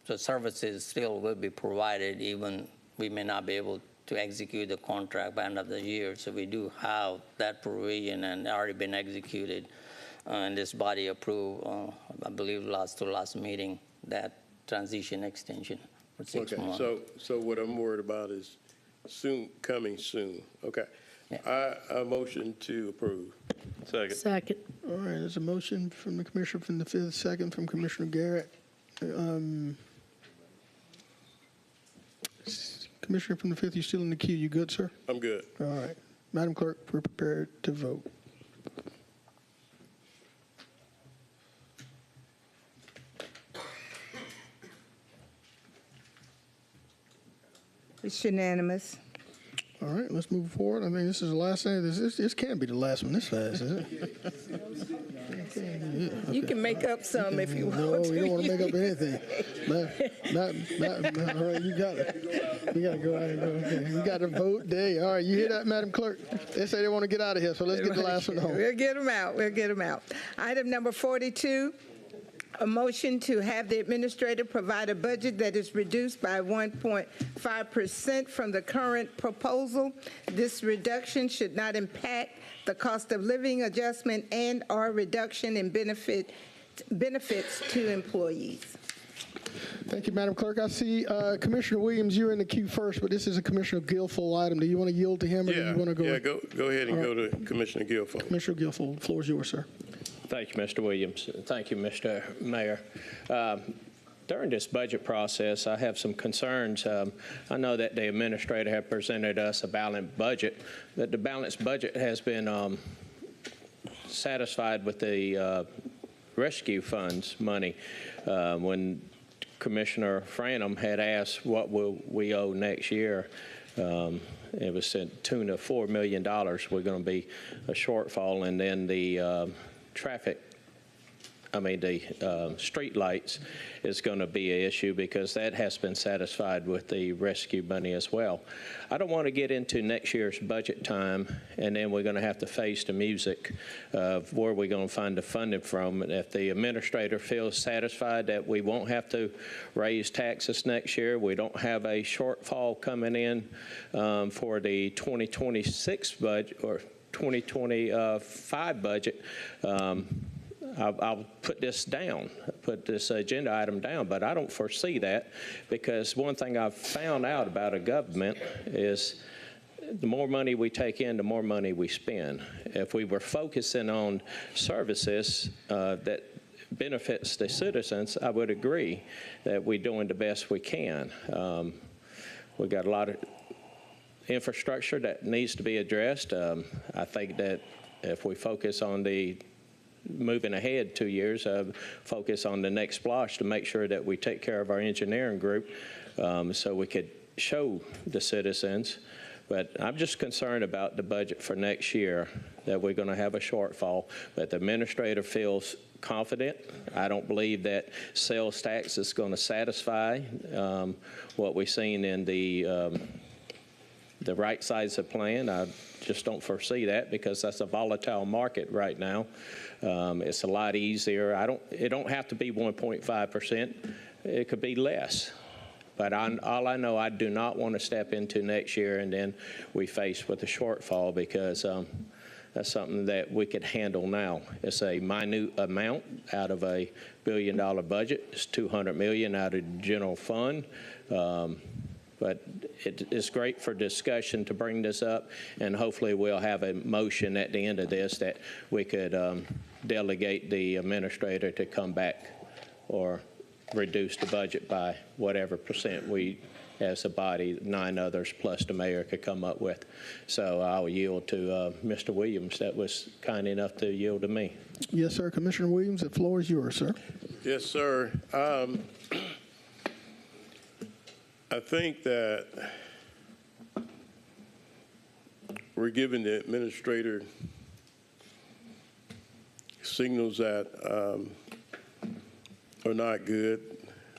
the services still will be provided, even we may not be able to execute the contract by end of the year. So we do have that provision and already been executed. And this body approved, I believe, last meeting, that transition extension for 6 months. So what I'm worried about is coming soon. Okay. Yeah. I motion to approve. Second. All right, there's a motion from the Commissioner from the 5th, second from Commissioner Garrett. Commissioner from the 5th, you still in the queue? You good, sir? I'm good. All right. Madam Clerk, we're prepared to vote. It's unanimous. All right, let's move forward. I mean, this is the last thing. This can't be the last one this fast, is it? You can make up some if you want to. No, we don't want to make up anything. All right, you got it. We got to go out and go. Okay. We got to vote day. All right, you hear that, Madam Clerk? They say they want to get out of here, so let's get the last one home. We'll get them out. We'll get them out. Item number 42. A motion to have the administrator provide a budget that is reduced by 1.5% from the current proposal. This reduction should not impact the cost of living adjustment and/or reduction in benefits to employees. Thank you, Madam Clerk. I see Commissioner Williams, you're in the queue first, but this is a Commissioner Guilfoyle item. Do you want to yield to him, or do you want to go? Yeah, go ahead and go to Commissioner Guilfoyle. Commissioner Guilfoyle, the floor is yours, sir. Thank you, Mr. Williams. Thank you, Mr. Mayor. During this budget process, I have some concerns. I know that the administrator had presented us a balanced budget, but the balanced budget has been satisfied with the rescue funds money. When Commissioner Franum had asked what will we owe next year, it was to the tune of $4 million. We're going to be a shortfall, and then the street lights is going to be an issue because that has been satisfied with the rescue money as well. I don't want to get into next year's budget time, and then we're going to have to face the music of where we're going to find the funding from. And if the administrator feels satisfied that we won't have to raise taxes next year, we don't have a shortfall coming in for the 2026 budget or 2025 budget, I'll put this down, put this agenda item down, but I don't foresee that, because one thing I've found out about a government is the more money we take in, the more money we spend. If we were focusing on services that benefits the citizens, I would agree that we're doing the best we can. We've got a lot of infrastructure that needs to be addressed. I think that if we focus on the moving ahead 2 years, focus on the next splosh to make sure that we take care of our engineering group so we could show the citizens. But I'm just concerned about the budget for next year, that we're going to have a shortfall, but the administrator feels confident. I don't believe that sales tax is going to satisfy what we've seen in the right size of plan. I just don't foresee that, because that's a volatile market right now. It's a lot easier. It don't have to be 1.5%. It could be less. But all I know, I do not want to step into next year and then we face with a shortfall, because that's something that we could handle now. It's a minute amount out of a $1 billion budget. It's $200 million out of the general fund. But it's great for discussion to bring this up, and hopefully we'll have a motion at the end of this that we could delegate the administrator to come back or reduce the budget by whatever percent we, as a body, 9 others plus the mayor, could come up with. So I'll yield to Mr. Williams, that was kind enough to yield to me. Yes, sir. Commissioner Williams, the floor is yours, sir. Yes, sir. I think that we're giving the administrator signals that are not good,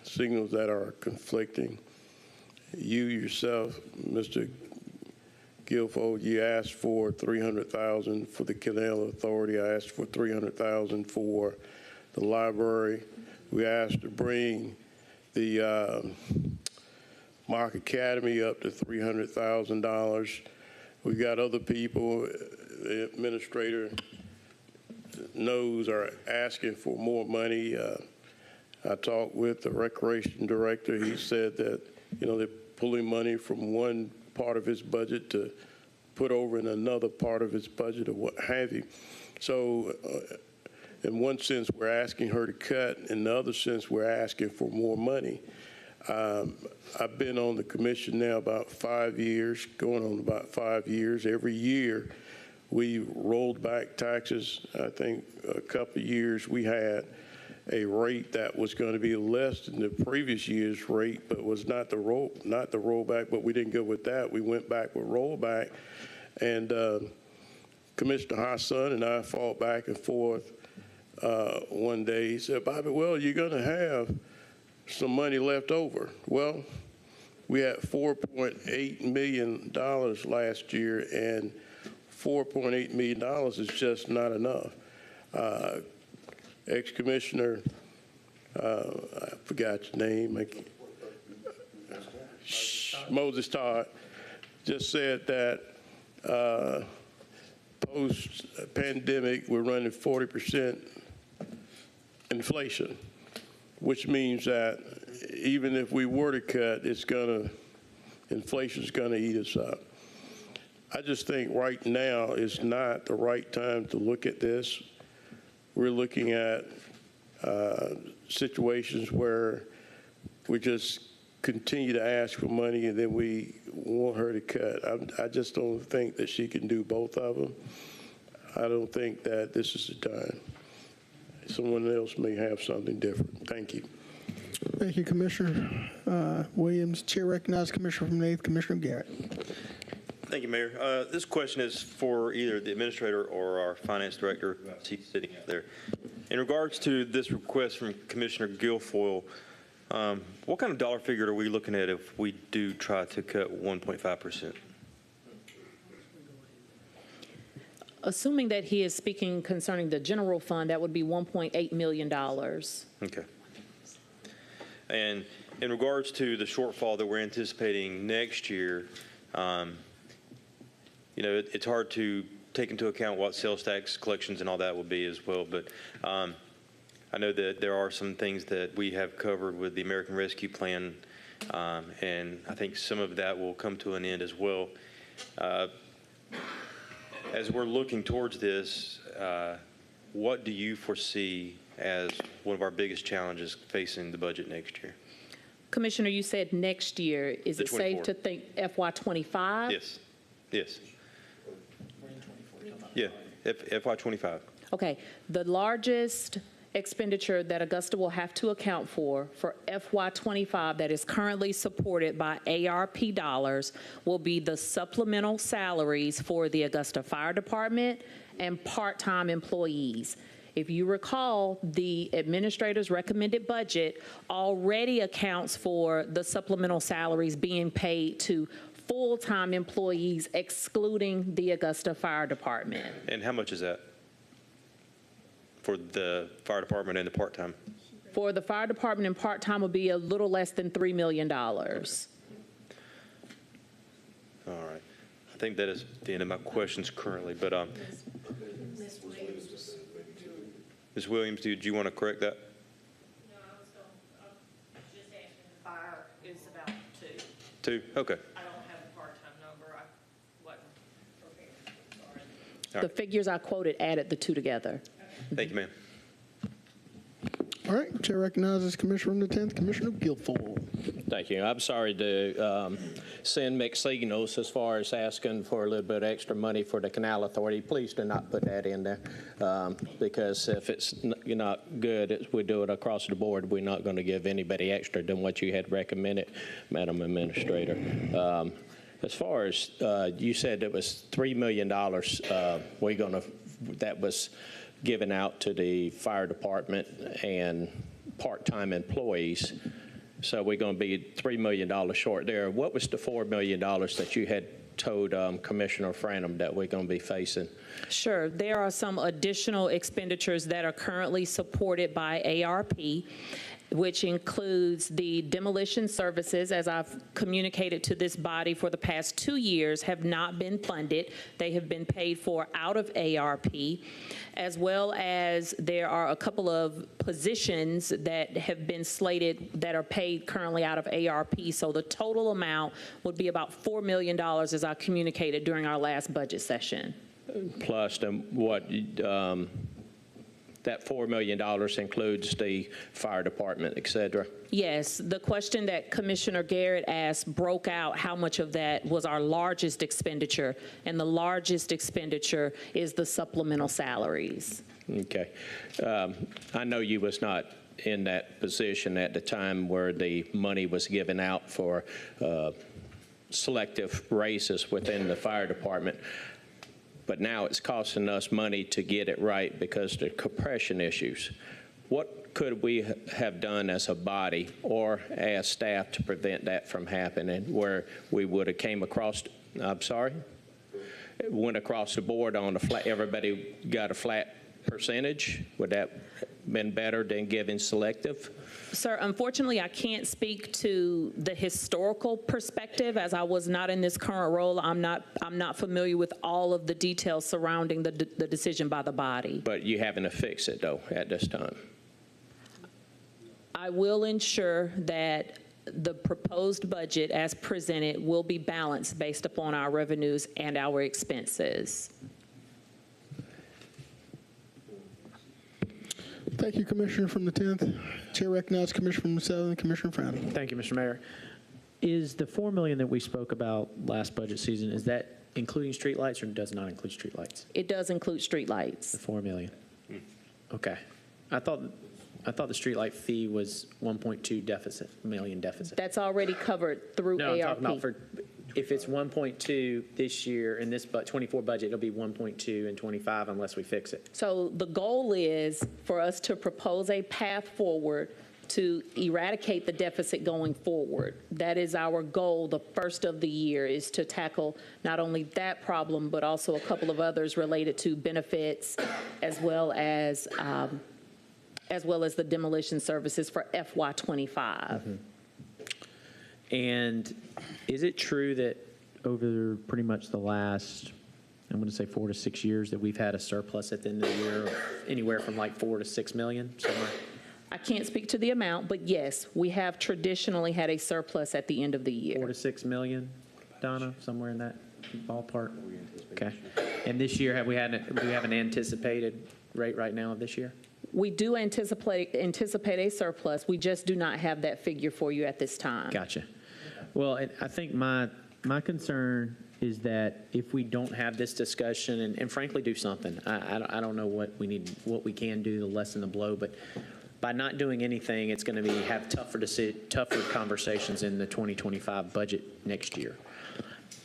signals that are conflicting. You yourself, Mr. Guilfoyle, you asked for $300,000 for the Canal Authority. I asked for $300,000 for the library. We asked to bring the Mock Academy up to $300,000. We've got other people, the administrator knows, are asking for more money. I talked with the recreation director. He said that, they're pulling money from one part of his budget to put over in another part of his budget or what have you. So in one sense, we're asking her to cut. In the other sense, we're asking for more money. I've been on the commission now about 5 years, going on about 5 years. Every year we rolled back taxes. I think a couple of years we had a rate that was going to be less than the previous year's rate, but was not the rollback, but we didn't go with that. We went back with rollback. And Commissioner Hassan and I fought back and forth one day. He said, Bobby, well, you're going to have some money left over. Well, we had $4.8 million last year, and $4.8 million is just not enough. Ex-Commissioner, I forgot your name, Moses Todd, just said that post-pandemic, we're running 40% inflation, which means that even if we were to cut, inflation's gonna eat us up. I just think right now is not the right time to look at this. We're looking at situations where we just continue to ask for money and then we want her to cut. I just don't think that she can do both of them. I don't think that this is the time. Someone else may have something different. Thank you. Thank you, Commissioner Williams. Chair recognizes Commissioner from the 8th, Commissioner Garrett. Thank you, Mayor. This question is for either the administrator or our finance director, he's sitting out there. In regards to this request from Commissioner Guilfoyle, what kind of dollar figure are we looking at if we do try to cut 1.5%? Assuming that he is speaking concerning the general fund, that would be $1.8 million. Okay. And in regards to the shortfall that we're anticipating next year, it's hard to take into account what sales tax collections and all that will be as well. But I know that there are some things that we have covered with the American Rescue Plan, and I think some of that will come to an end as well. As we're looking towards this, what do you foresee as one of our biggest challenges facing the budget next year? Commissioner, you said next year. Is it safe to think FY25? Yes. Yes. Yeah, FY25. Okay. The largest expenditure that Augusta will have to account for FY25 that is currently supported by ARP dollars will be the supplemental salaries for the Augusta Fire Department and part-time employees. If you recall, the administrator's recommended budget already accounts for the supplemental salaries being paid to full-time employees, excluding the Augusta Fire Department. And how much is that for the fire department and the part-time? For the fire department and part-time will be a little less than $3 million. All right. I think that is the end of my questions currently, but Ms. Williams, do you want to correct that? No, I was just asking, the fire is about 2? two. Okay. I don't have a part-time number. I wasn't prepared. Sorry. The figures I quoted added the two together. Thank you, ma'am. All right, Chair recognizes Commissioner from the 10th, Commissioner Guilfoyle. Thank you. I'm sorry to send mixed signals as far as asking for a little bit extra money for the Canal Authority. Please do not put that in there, because if it's not good, we do it across the board. We're not going to give anybody extra than what you had recommended, Madam Administrator. As far as you said, it was $3 million. That was given out to the fire department and part-time employees. So we're going to be $3 million short there. What was the $4 million that you had told Commissioner Franham that we're going to be facing? Sure. There are some additional expenditures that are currently supported by ARP, which includes the demolition services, as I've communicated to this body for the past 2 years, have not been funded. They have been paid for out of ARP, as well as there are a couple of positions that have been slated that are paid currently out of ARP. So the total amount would be about $4 million, as I communicated during our last budget session. Plus, what that $4 million includes the fire department, et cetera? Yes, the question that Commissioner Garrett asked broke out how much of that was our largest expenditure, and the largest expenditure is the supplemental salaries. Okay. I know you was not in that position at the time where the money was given out for selective raises within the fire department. But now it's costing us money to get it right because of the compression issues. What could we have done as a body or as staff to prevent that from happening, where we would have came across, went across the board on a flat, everybody got a flat percentage? Would that have been better than giving selective? Sir, unfortunately, I can't speak to the historical perspective, as I was not in this current role. I'm not familiar with all of the details surrounding the decision by the body. But you haven't fixed it, though, at this time. I will ensure that the proposed budget as presented will be balanced based upon our revenues and our expenses. Thank you, Commissioner from the 10th. Chair recognizes Commissioner from the 7th, Commissioner Franham. Thank you, Mr. Mayor. Is the $4 million that we spoke about last budget season, is that including streetlights or does not include streetlights? It does include streetlights. The $4 million. Okay. I thought the streetlight fee was 1.2 million deficit. That's already covered through No, ARP. I'm talking about if it's 1.2 this year in this 24 budget, it'll be 1.2 in 25 unless we fix it. So the goal is for us to propose a path forward to eradicate the deficit going forward. That is our goal. The first of the year is to tackle not only that problem, but also a couple of others related to benefits, as well as the demolition services for FY25. Mm-hmm. And is it true that over pretty much the last, I'm going to say 4 to 6 years, that we've had a surplus at the end of the year, anywhere from like 4 to 6 million somewhere? I can't speak to the amount, but yes, we have traditionally had a surplus at the end of the year. 4 to 6 million, Donna, somewhere in that ballpark? Okay. And this year, do we have an anticipated rate right now of this year? We do anticipate a surplus. We just do not have that figure for you at this time. Gotcha. Well, I think my concern is that if we don't have this discussion and frankly do something, I don't know what we can do to lessen the blow, but by not doing anything, it's going to have tougher conversations in the 2025 budget next year.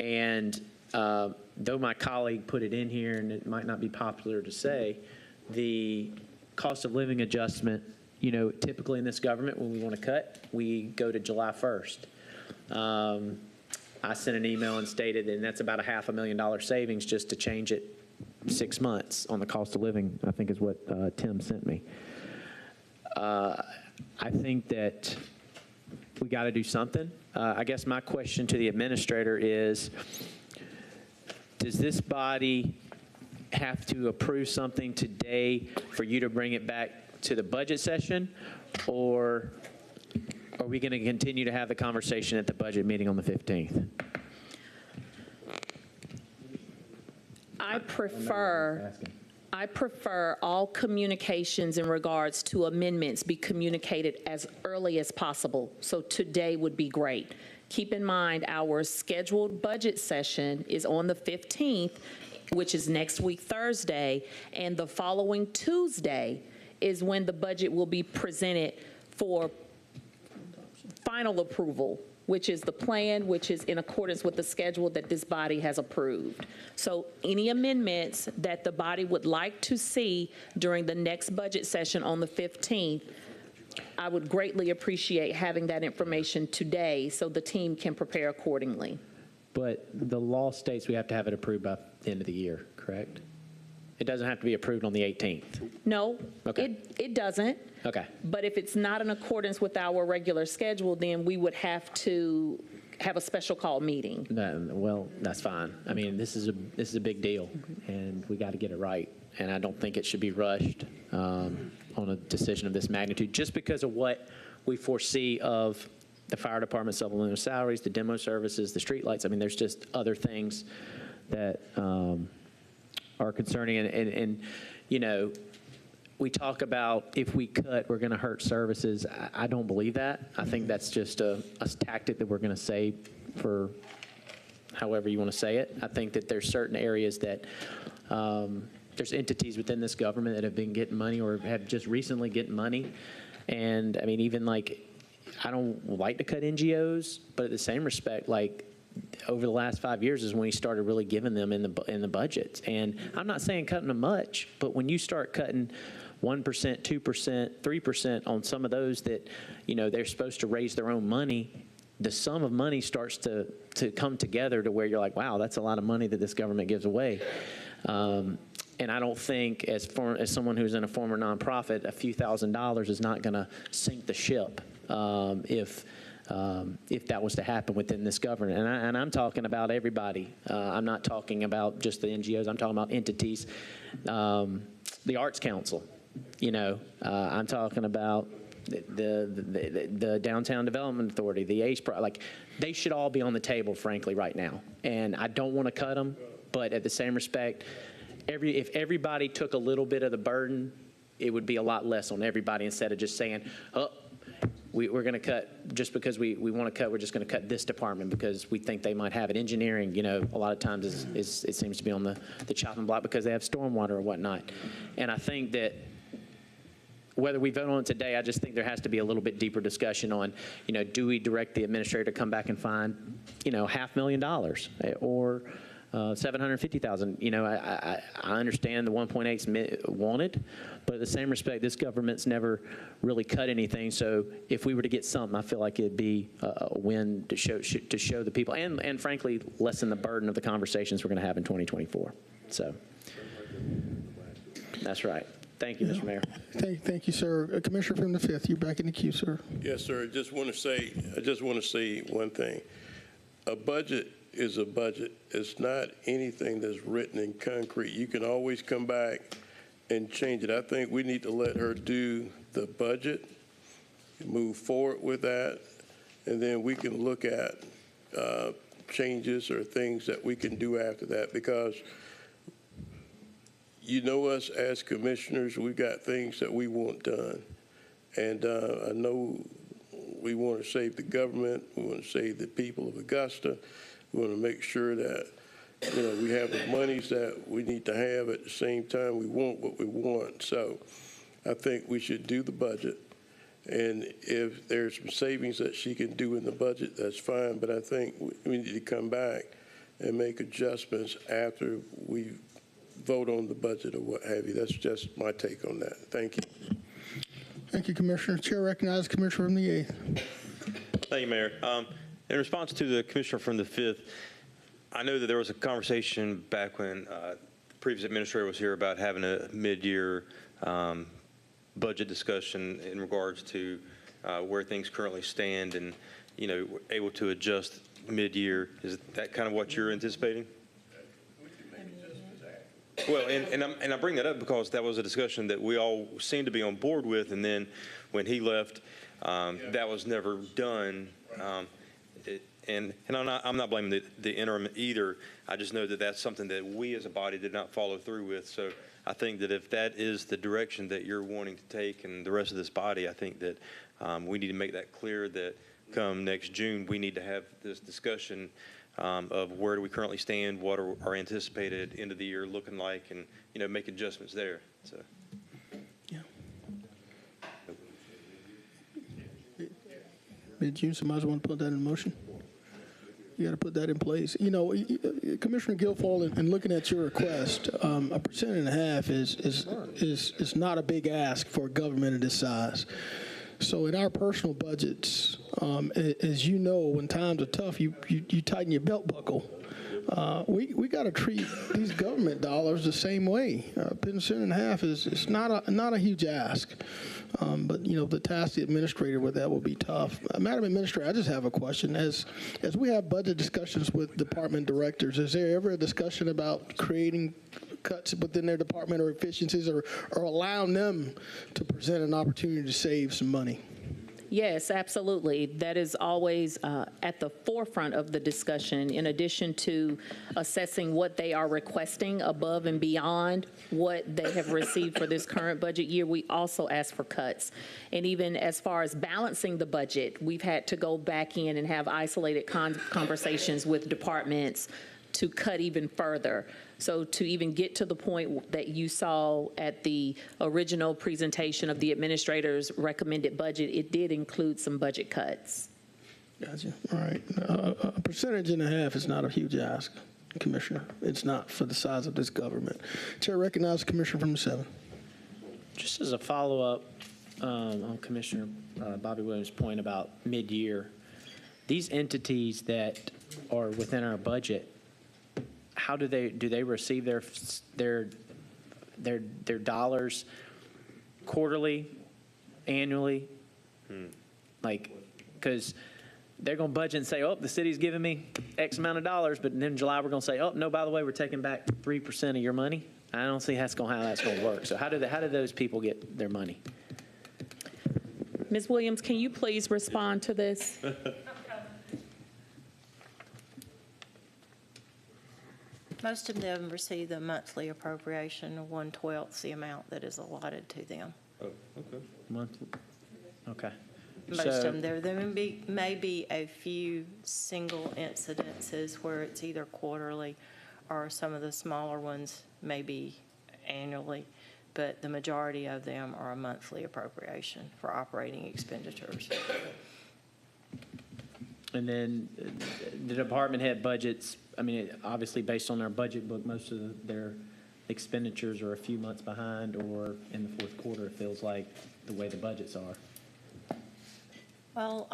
And though my colleague put it in here, and it might not be popular to say, the cost of living adjustment, typically in this government, when we want to cut, we go to July 1st. I sent an email and stated, and that's about a $500,000 savings just to change it 6 months on the cost of living, I think is what Tim sent me. I think that we got to do something. I guess my question to the administrator is, does this body have to approve something today for you to bring it back to the budget session? Or are we going to continue to have the conversation at the budget meeting on the 15th? I prefer all communications in regards to amendments be communicated as early as possible. So today would be great. Keep in mind, our scheduled budget session is on the 15th, which is next week, Thursday, and the following Tuesday is when the budget will be presented for final approval, which is the plan, which is in accordance with the schedule that this body has approved. So any amendments that the body would like to see during the next budget session on the 15th, I would greatly appreciate having that information today so the team can prepare accordingly. But the law states we have to have it approved by the end of the year, correct? It doesn't have to be approved on the 18th. No, Okay. it doesn't. Okay. But if it's not in accordance with our regular schedule, then we would have to have a special call meeting. No, well, that's fine. I mean, this is a big deal, and we got to get it right. And I don't think it should be rushed on a decision of this magnitude, just because of what we foresee of the fire department supplemental salaries, the demo services, the streetlights. I mean, there's just other things that are concerning. And you know, we talk about if we cut, we're going to hurt services. I don't believe that. I think that's just a tactic that we're going to say for however you want to say it. I think that there's certain areas that there's entities within this government that have been getting money or have just recently getting money. And I mean, even like, I don't like to cut NGOs, but at the same respect, like, over the last 5 years is when we started really giving them in the budgets. And I'm not saying cutting them much, but when you start cutting 1%, 2%, 3% on some of those that, you know, they're supposed to raise their own money, the sum of money starts to come together to where you're like, wow, that's a lot of money that this government gives away. And I don't think, as someone who's in a former nonprofit, a few $1,000s is not going to sink the ship if that was to happen within this government. And I'm talking about everybody. I'm not talking about just the NGOs. I'm talking about entities. The Arts Council, you know, I'm talking about the Downtown Development Authority, the ACE, like, they should all be on the table, frankly, right now. And I don't want to cut them, but at the same respect, if everybody took a little bit of the burden, it would be a lot less on everybody instead of just saying, oh, we're going to cut just because we want to cut. We're just going to cut this department because we think they might have it. Engineering, you know, a lot of times it seems to be on the chopping block because they have stormwater or whatnot. And I think that whether we vote on it today, I just think there has to be a little bit deeper discussion on, you know, do we direct the administrator to come back and find, you know, $500,000 or $750,000. You know, I understand the 1.8's wanted, but at the same respect, this government's never really cut anything. So if we were to get something, I feel like it'd be a win to show the people, and frankly, lessen the burden of the conversations we're going to have in 2024. So that's right. Thank you, Mr. Mayor. Thank you, sir. Commissioner from the 5th, you're back in the queue, sir. Yes, sir. I just want to say one thing. A budget is a budget. It's not anything that's written in concrete. You can always come back and change it. I think we need to let her do the budget, move forward with that, and then we can look at changes or things that we can do after that, because you know us as commissioners, we've got things that we want done. And I know we want to save the government. We want to save the people of Augusta. We want to make sure that, you know, we have the monies that we need to have. At the same time, we want what we want. So I think we should do the budget. And if there's some savings that she can do in the budget, that's fine. But I think we need to come back and make adjustments after we vote on the budget or what have you. That's just my take on that. Thank you. Thank you, Commissioner. Chair recognizes Commissioner from the 8th. Thank you, Mayor. In response to the Commissioner from the 5th, I know that there was a conversation back when the previous administrator was here about having a mid-year budget discussion in regards to where things currently stand and, able to adjust mid-year. Is that kind of what you're anticipating? Well, and I bring that up because that was a discussion that we all seemed to be on board with, and then when he left, that was never done. And I'm not blaming the interim either. I just know that that's something that we as a body did not follow through with. So I think that if that is the direction that you're wanting to take and the rest of this body, I think that we need to make that clear that come next June, we need to have this discussion of where do we currently stand, what are our anticipated end of the year looking like, and, make adjustments there. So. Mid-June, somebody want to put that in motion? You got to put that in place. Commissioner Guilfoyle, in looking at your request, 1.5% is not a big ask for a government of this size. So in our personal budgets, as you know, when times are tough, you tighten your belt buckle. We got to treat these government dollars the same way. 1.5% is not a huge ask. But the task the administrator with that will be tough. Madam Administrator, I just have a question. As we have budget discussions with department directors, is there ever a discussion about creating cuts within their department or efficiencies, or allowing them to present an opportunity to save some money? Yes, absolutely. That is always at the forefront of the discussion, in addition to assessing what they are requesting above and beyond what they have received for this current budget year. We also ask for cuts. And even as far as balancing the budget, we've had to go back in and have isolated conversations with departments to cut even further. So to even get to the point that you saw at the original presentation of the administrator's recommended budget, it did include some budget cuts. Gotcha. All right. 1.5% is not a huge ask, Commissioner. It's not for the size of this government. Chair recognizes the Commissioner from the 7th. Just as a follow-up on Commissioner Bobby Williams' point about mid-year, these entities that are within our budget, how do they receive their dollars quarterly, annually? Like, because they're going to budget and say, oh, the city's giving me X amount of dollars, but then in July we're going to say, oh, no, by the way, we're taking back 3% of your money. I don't see how that's going to work. So how do those people get their money? Ms. Williams, can you please respond to this? Most of them receive the monthly appropriation of 1/12 the amount that is allotted to them. Oh, okay. Monthly. Okay. Most of them. There may be a few single incidences where it's either quarterly or some of the smaller ones may be annually, but the majority of them are a monthly appropriation for operating expenditures. And then the department head budgets, I mean, obviously based on their budget book, most of their expenditures are a few months behind, or in the fourth quarter, it feels like the way the budgets are. Well,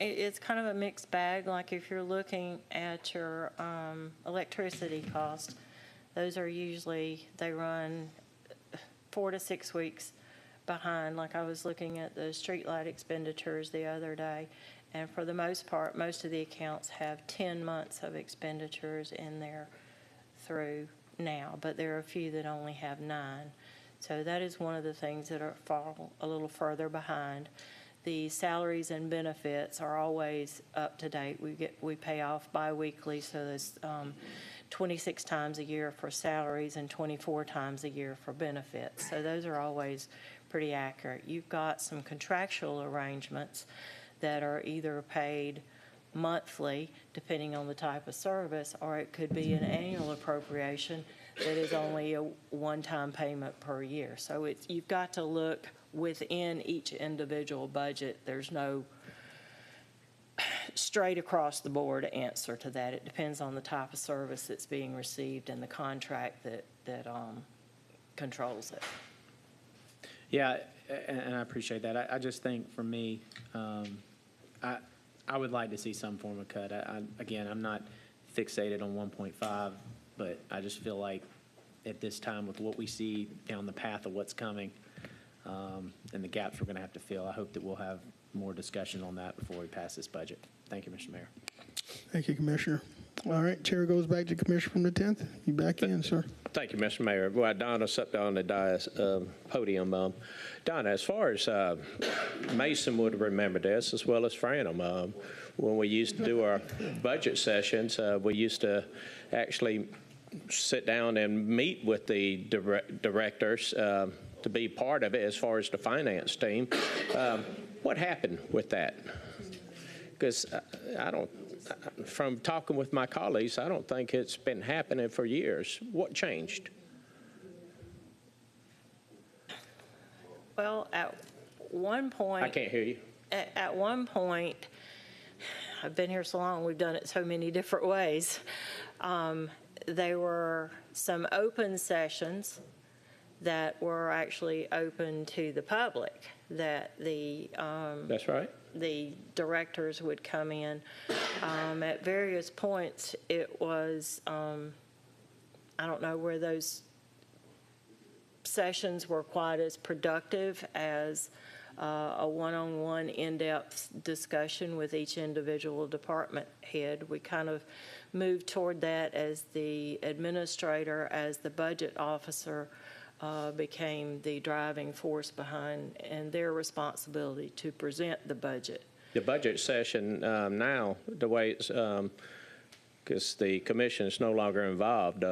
it's kind of a mixed bag. Like if you're looking at your electricity cost, those are usually, they run 4 to 6 weeks behind. Like I was looking at the streetlight expenditures the other day, and for the most part, most of the accounts have 10 months of expenditures in there through now, but there are a few that only have 9. So that is one of the things that fall a little further behind. The salaries and benefits are always up to date. We pay off biweekly, so there's 26 times a year for salaries and 24 times a year for benefits. So those are always pretty accurate. You've got some contractual arrangements that are either paid monthly, depending on the type of service, or it could be an annual appropriation that is only a one-time payment per year. So you've got to look within each individual budget. There's no straight across the board answer to that. It depends on the type of service that's being received and the contract that controls it. Yeah, and I appreciate that. I just think for me, I would like to see some form of cut. Again, I'm not fixated on 1.5, but I just feel like at this time with what we see down the path of what's coming and the gaps we're going to have to fill. I hope that we'll have more discussion on that before we pass this budget. Thank you, Mr. Mayor. Thank you, Commissioner. All right, chair goes back to Commissioner from the 10th. You back in, sir. Thank you, Mr. Mayor. Well, Donna's up there on the podium. Donna, as far as Mason would remember this, as well as Franham, when we used to do our budget sessions, we used to actually sit down and meet with the directors to be part of it as far as the finance team. What happened with that? Because from talking with my colleagues, I don't think it's been happening for years. What changed? Well, at one point. I can't hear you. At one point, I've been here so long, we've done it so many different ways. There were some open sessions that were actually open to the public, that That's right. the directors would come in. At various points, it was, I don't know where those sessions were quite as productive as a one-on-one in-depth discussion with each individual department head. We kind of moved toward that as the administrator, as the budget officer, became the driving force behind and their responsibility to present the budget. The budget session now, the way it's, because the commission is no longer involved,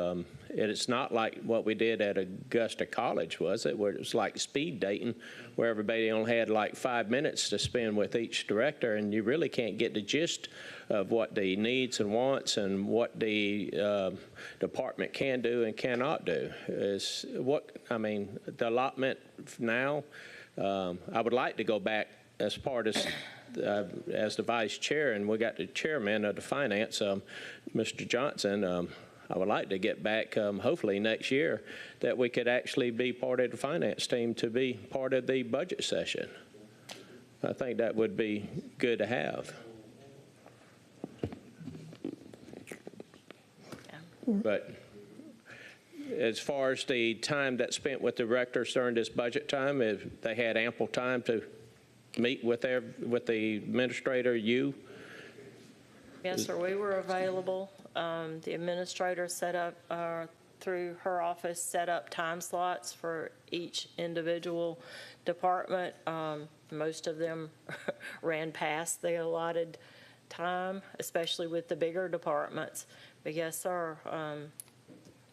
it's not like what we did at Augusta College, was it? Where it was like speed dating, where everybody only had like 5 minutes to spend with each director, and you really can't get the gist of what the needs and wants and what the department can do and cannot do. Is what I mean. The allotment now, I would like to go back as part of as the vice chair, and we got the chairman of the finance, Mr. Johnson. I would like to get back, hopefully next year, that we could actually be part of the finance team to be part of the budget session. I think that would be good to have. But as far as the time that's spent with the directors during this budget time, if they had ample time to meet with the administrator, you? Yes, sir, we were available. The administrator set up, through her office, set up time slots for each individual department. Most of them ran past the allotted time, especially with the bigger departments. But yes, sir,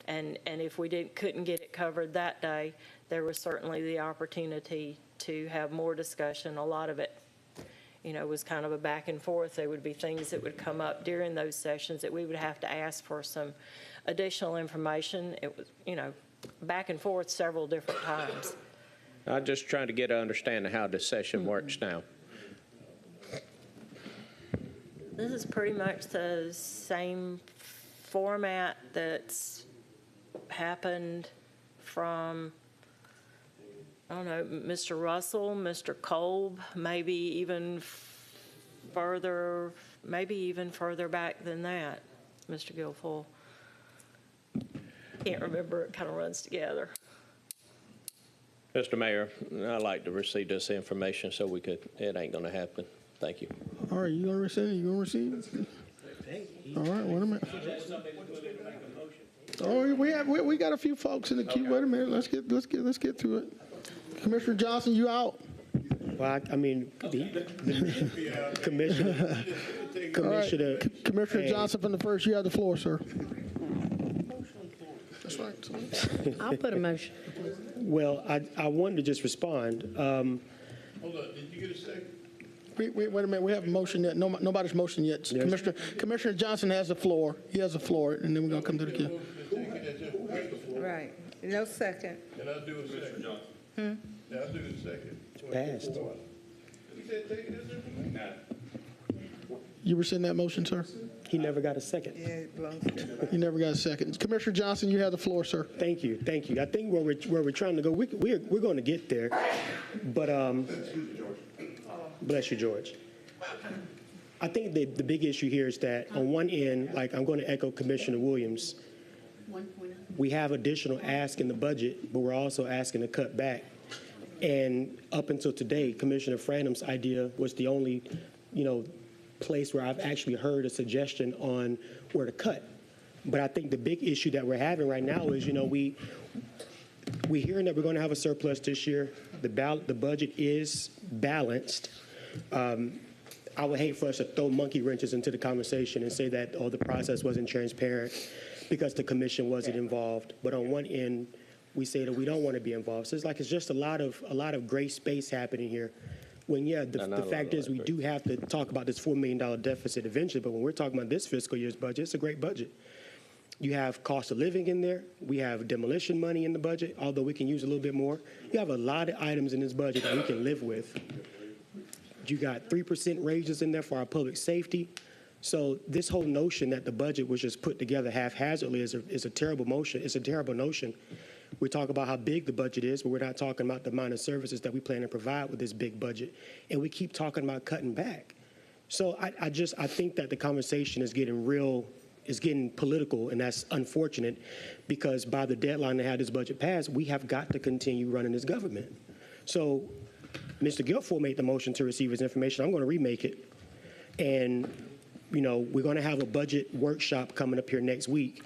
and if we couldn't get it covered that day, there was certainly the opportunity to have more discussion. A lot of it, was kind of a back and forth. There would be things that would come up during those sessions that we would have to ask for some additional information. It was, back and forth several different times. I'm just trying to get an understanding of how this session works now. This is pretty much the same format that's happened from, I don't know, Mr. Russell, Mr. Kolb, maybe even further back than that, Mr. Guilfoyle. Can't remember, it kind of runs together. Mr. Mayor, I'd like to receive this information so we could, it ain't going to happen. Thank you. All right, you going to receive it? You going to receive it? All right, wait a minute. Oh, we got a few folks in the queue. Wait a minute. Let's get through it. Commissioner Johnson, you out? Well, Commissioner Johnson from the first. You have the floor, sir. That's right. I'll put a motion. Well, I wanted to just respond. Hold on, did you get a second? Wait a minute. We have a motion yet. Nobody's motion yet. Yes. Commissioner Johnson has the floor. He has the floor, and then we're going to come to the queue. Right. No second. And I'll do a second. I'll do a second. It's passed. He said take it as information. You rescind that motion, sir? He never got a second. Yeah, it belongs to. You never got a second. Commissioner Johnson, you have the floor, sir. Thank you. I think where we're trying to go, we're going to get there, but bless you, George. I think the big issue here is that on one end, like I'm going to echo Commissioner Williams, We have additional ask in the budget, but we're also asking to cut back. And up until today, Commissioner Franum's idea was the only, place where I've actually heard a suggestion on where to cut. But I think the big issue that we're having right now is, we're hearing that we're going to have a surplus this year. The budget is balanced. I would hate for us to throw monkey wrenches into the conversation and say that, the process wasn't transparent because the commission wasn't involved. But on one end, we say that we don't want to be involved. So it's just a lot of gray space happening here. When, the fact is we do have to talk about this $4 million deficit eventually, but when we're talking about this fiscal year's budget, it's a great budget. You have cost of living in there. We have demolition money in the budget, although we can use a little bit more. You have a lot of items in this budget that we can live with. You got 3% raises in there for our public safety. So this whole notion that the budget was just put together haphazardly is a terrible motion. It's a terrible notion. We talk about how big the budget is, but we're not talking about the amount of services that we plan to provide with this big budget. And we keep talking about cutting back. So I think that the conversation is getting political, and that's unfortunate because by the deadline to have this budget passed, we have got to continue running this government. So Mr. Guilfoyle made the motion to receive his information. I'm going to remake it. And, we're going to have a budget workshop coming up here next week.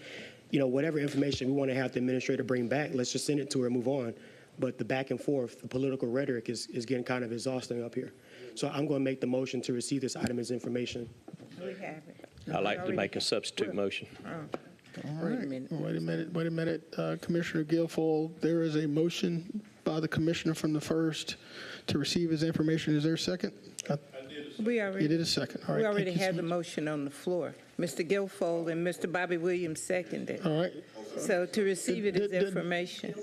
Whatever information we want to have the administrator bring back, let's just send it to her and move on. But the back and forth, the political rhetoric is getting kind of exhausting up here. So I'm going to make the motion to receive this item as information. We have it. I'd like to make a substitute motion. All right. Wait a minute. Commissioner Guilfoyle, there is a motion by the commissioner from the first to receive his information. Is there a second? You did a second. All right. We already had the motion on the floor. Mr. Guilfoyle and Mr. Bobby Williams seconded. All right. So to receive it as information.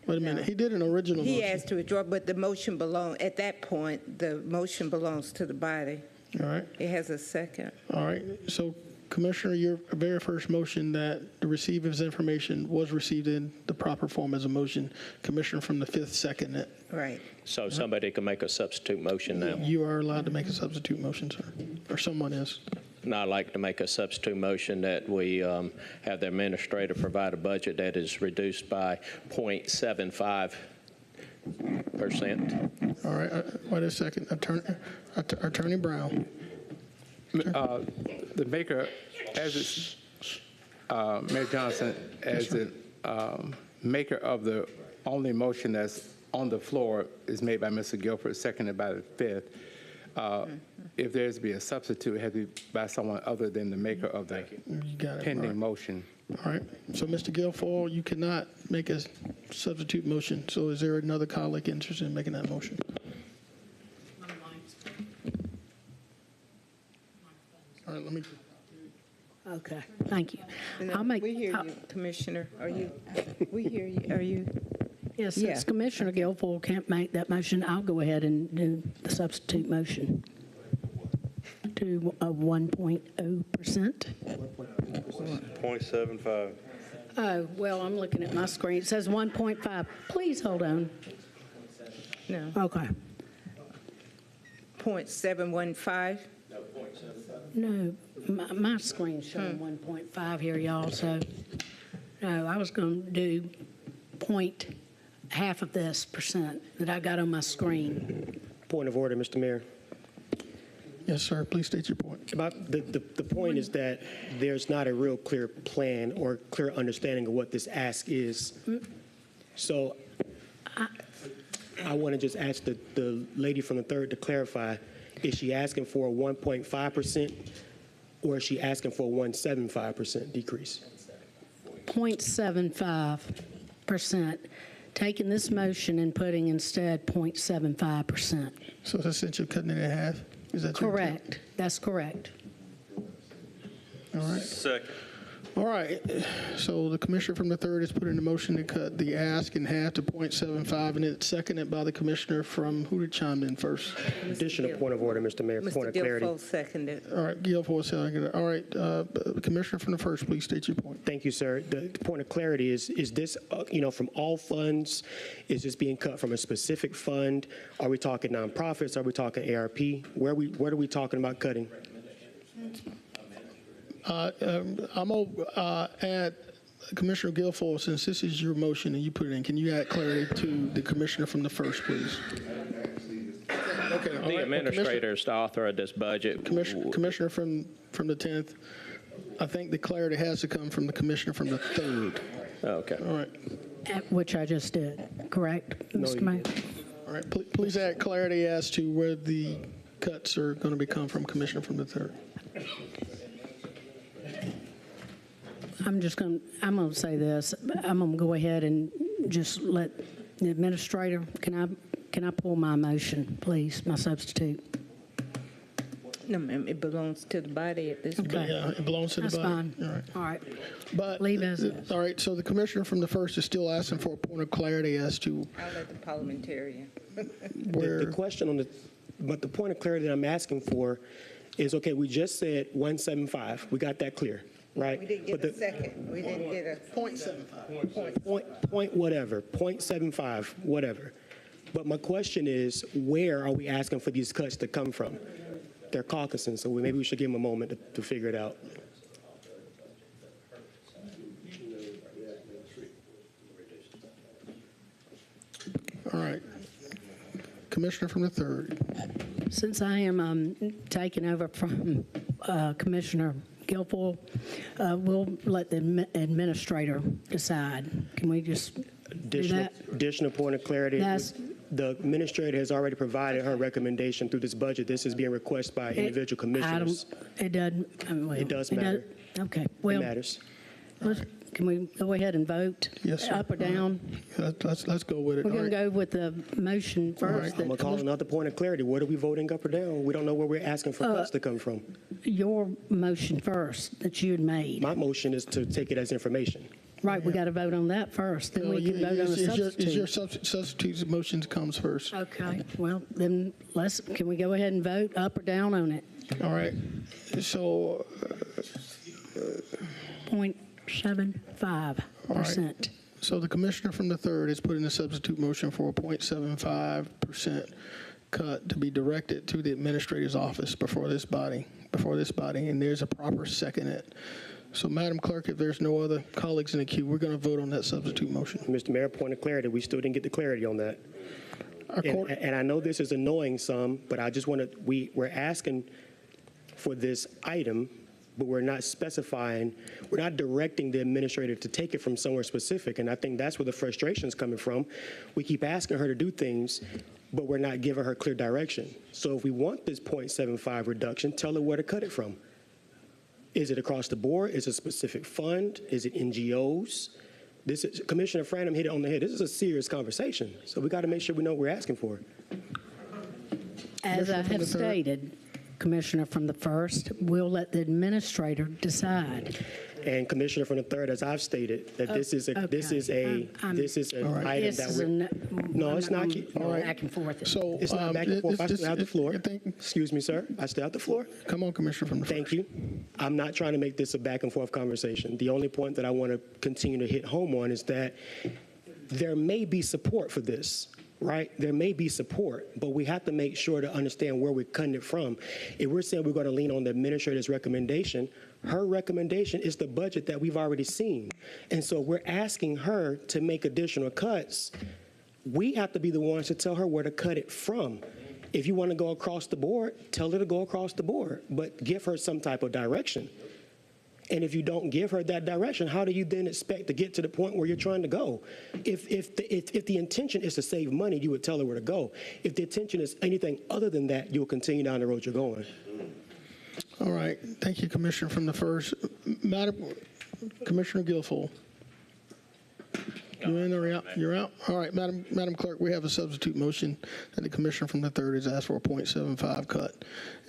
Wait a minute. He did an original motion. He asked to withdraw, but the motion at that point, the motion belongs to the body. All right. It has a second. All right. So, Commissioner, your very first motion that to receive his information was received in the proper form as a motion. Commissioner from the 5th seconded it. Right. So somebody can make a substitute motion now. You are allowed to make a substitute motion, sir, or someone is. And I'd like to make a substitute motion that we have the administrator provide a budget that is reduced by 0.75%. All right. Wait a second. Attorney Brown. The maker, Mayor Johnson, as the maker of the only motion that's on the floor is made by Mr. Guilford, seconded by the 5th. If there's to be a substitute, it has to be by someone other than the maker of the pending motion. All right. So, Mr. Guilfoyle, you cannot make a substitute motion. So is there another colleague interested in making that motion? All right, let me. Okay, thank you. We hear you, Commissioner. We hear you. Are you? Yes, since Commissioner Guilfoyle can't make that motion, I'll go ahead and do the substitute motion to a 1.0%. 0.75. Oh, well, I'm looking at my screen. It says 1.5. Please hold on. No. Okay. 0.715. No, my screen's showing 1.5 here, y'all, so, no, I was going to do half of this percent that I got on my screen. Point of order, Mr. Mayor. Yes, sir. Please state your point. The point is that there's not a real clear plan or clear understanding of what this ask is. So I want to just ask the lady from the 3rd to clarify, is she asking for a 1.5% or is she asking for a 1.75% decrease? 0.75%, taking this motion and putting instead 0.75%. So it's essentially cutting it in half? Is that correct? That's correct. All right. Second. All right. So the commissioner from the 3rd has put in a motion to cut the ask in half to 0.75, and it's seconded by the commissioner from who chimed in first. Additional point of order, Mr. Mayor, point of clarity. Guilfoyle seconded. All right. Guilfoyle seconded. All right. Commissioner from the 1st, please state your point. Thank you, sir. The point of clarity is this, from all funds? Is this being cut from a specific fund? Are we talking nonprofits? Are we talking ARP? Where are we talking about cutting? I'm going to add Commissioner Guilfoyle, since this is your motion and you put it in, can you add clarity to the commissioner from the first, please? Okay. The administrators to author this budget. Commissioner from the 10th, I think the clarity has to come from the commissioner from the 3rd. Okay. All right. Which I just did, correct, Mr. Mayor? All right. Please add clarity as to where the cuts are going to become from commissioner from the 3rd. I'm going to say this. I'm going to go ahead and just let the administrator, can I pull my motion, please, my substitute? No, ma'am, it belongs to the body at this point. Okay. Yeah, it belongs to the That's body. fine. All right. All right. But Leave as is. all right. So the commissioner from the 1st is still asking for a point of clarity as to I'll let the parliamentarian. where. The question on but the point of clarity that I'm asking for is, okay, we just said 175. We got that clear, right? We didn't get a second. We didn't get a. 0.75. Point whatever, 0.75, whatever. But my question is, where are we asking for these cuts to come from? They're caucusing, so maybe we should give them a moment to figure it out. All right. Commissioner from the 3rd. Since I am taking over from Commissioner Guilfoyle, we'll let the administrator decide. Can we just do that? Additional point of clarity. That's- The administrator has already provided her recommendation through this budget. This is being requested by individual commissioners. It doesn't. It does matter. Okay. It Well, matters. can we go ahead and vote? Yes, sir. Up or down? Let's go with it. We're All going to right. go with the motion first. I'm going to call another point of clarity. What are we voting up or down? We don't know where we're asking for cuts to come from. Your motion first that you had made. My motion is to take it as information. Right, we got to vote on that first, then we can vote on the Is your substitute. substitute's motion comes first? Okay, well, then can we go ahead and vote up or down on it? All right. So 0.75%. So the commissioner from the 3rd is putting a substitute motion for a 0.75% cut to be directed to the administrator's office before this body, and there's a proper second it. So, Madam Clerk, if there's no other colleagues in the queue, we're going to vote on that substitute motion. Mr. Mayor, point of clarity, we still didn't get the clarity on that. And I know this is annoying some, but I just want to, we're asking for this item, but we're not specifying, we're not directing the administrator to take it from somewhere specific. And I think that's where the frustration is coming from. We keep asking her to do things, but we're not giving her clear direction. So if we want this 0.75 reduction, tell her where to cut it from. Is it across the board? Is it a specific fund? Is it NGOs? Commissioner Franham hit it on the head. This is a serious conversation, so we got to make sure we know what we're asking for. As I have stated, Commissioner from the 1st, we'll let the administrator decide. And Commissioner from the 3rd, as I've stated, that this is an item that we're. No, it's not. All right. Back and forth. So it's not back and forth. I still have the floor. Excuse me, sir. I still have the floor. Come on, Commissioner from the 1st. Thank you. I'm not trying to make this a back and forth conversation. The only point that I want to continue to hit home on is that there may be support for this. Right? There may be support, but we have to make sure to understand where we're cutting it from. If we're saying we're going to lean on the administrator's recommendation, her recommendation is the budget that we've already seen. And so we're asking her to make additional cuts. We have to be the ones to tell her where to cut it from. If you want to go across the board, tell her to go across the board, but give her some type of direction. And if you don't give her that direction, how do you then expect to get to the point where you're trying to go? If the intention is to save money, you would tell her where to go. If the intention is anything other than that, you'll continue down the road you're going. All right. Thank you, Commissioner from the 1st. Madam Commissioner Guilfoyle. You in or out? You're out? All right, Madam Clerk, we have a substitute motion that the Commissioner from the 3rd has asked for a 0.75 cut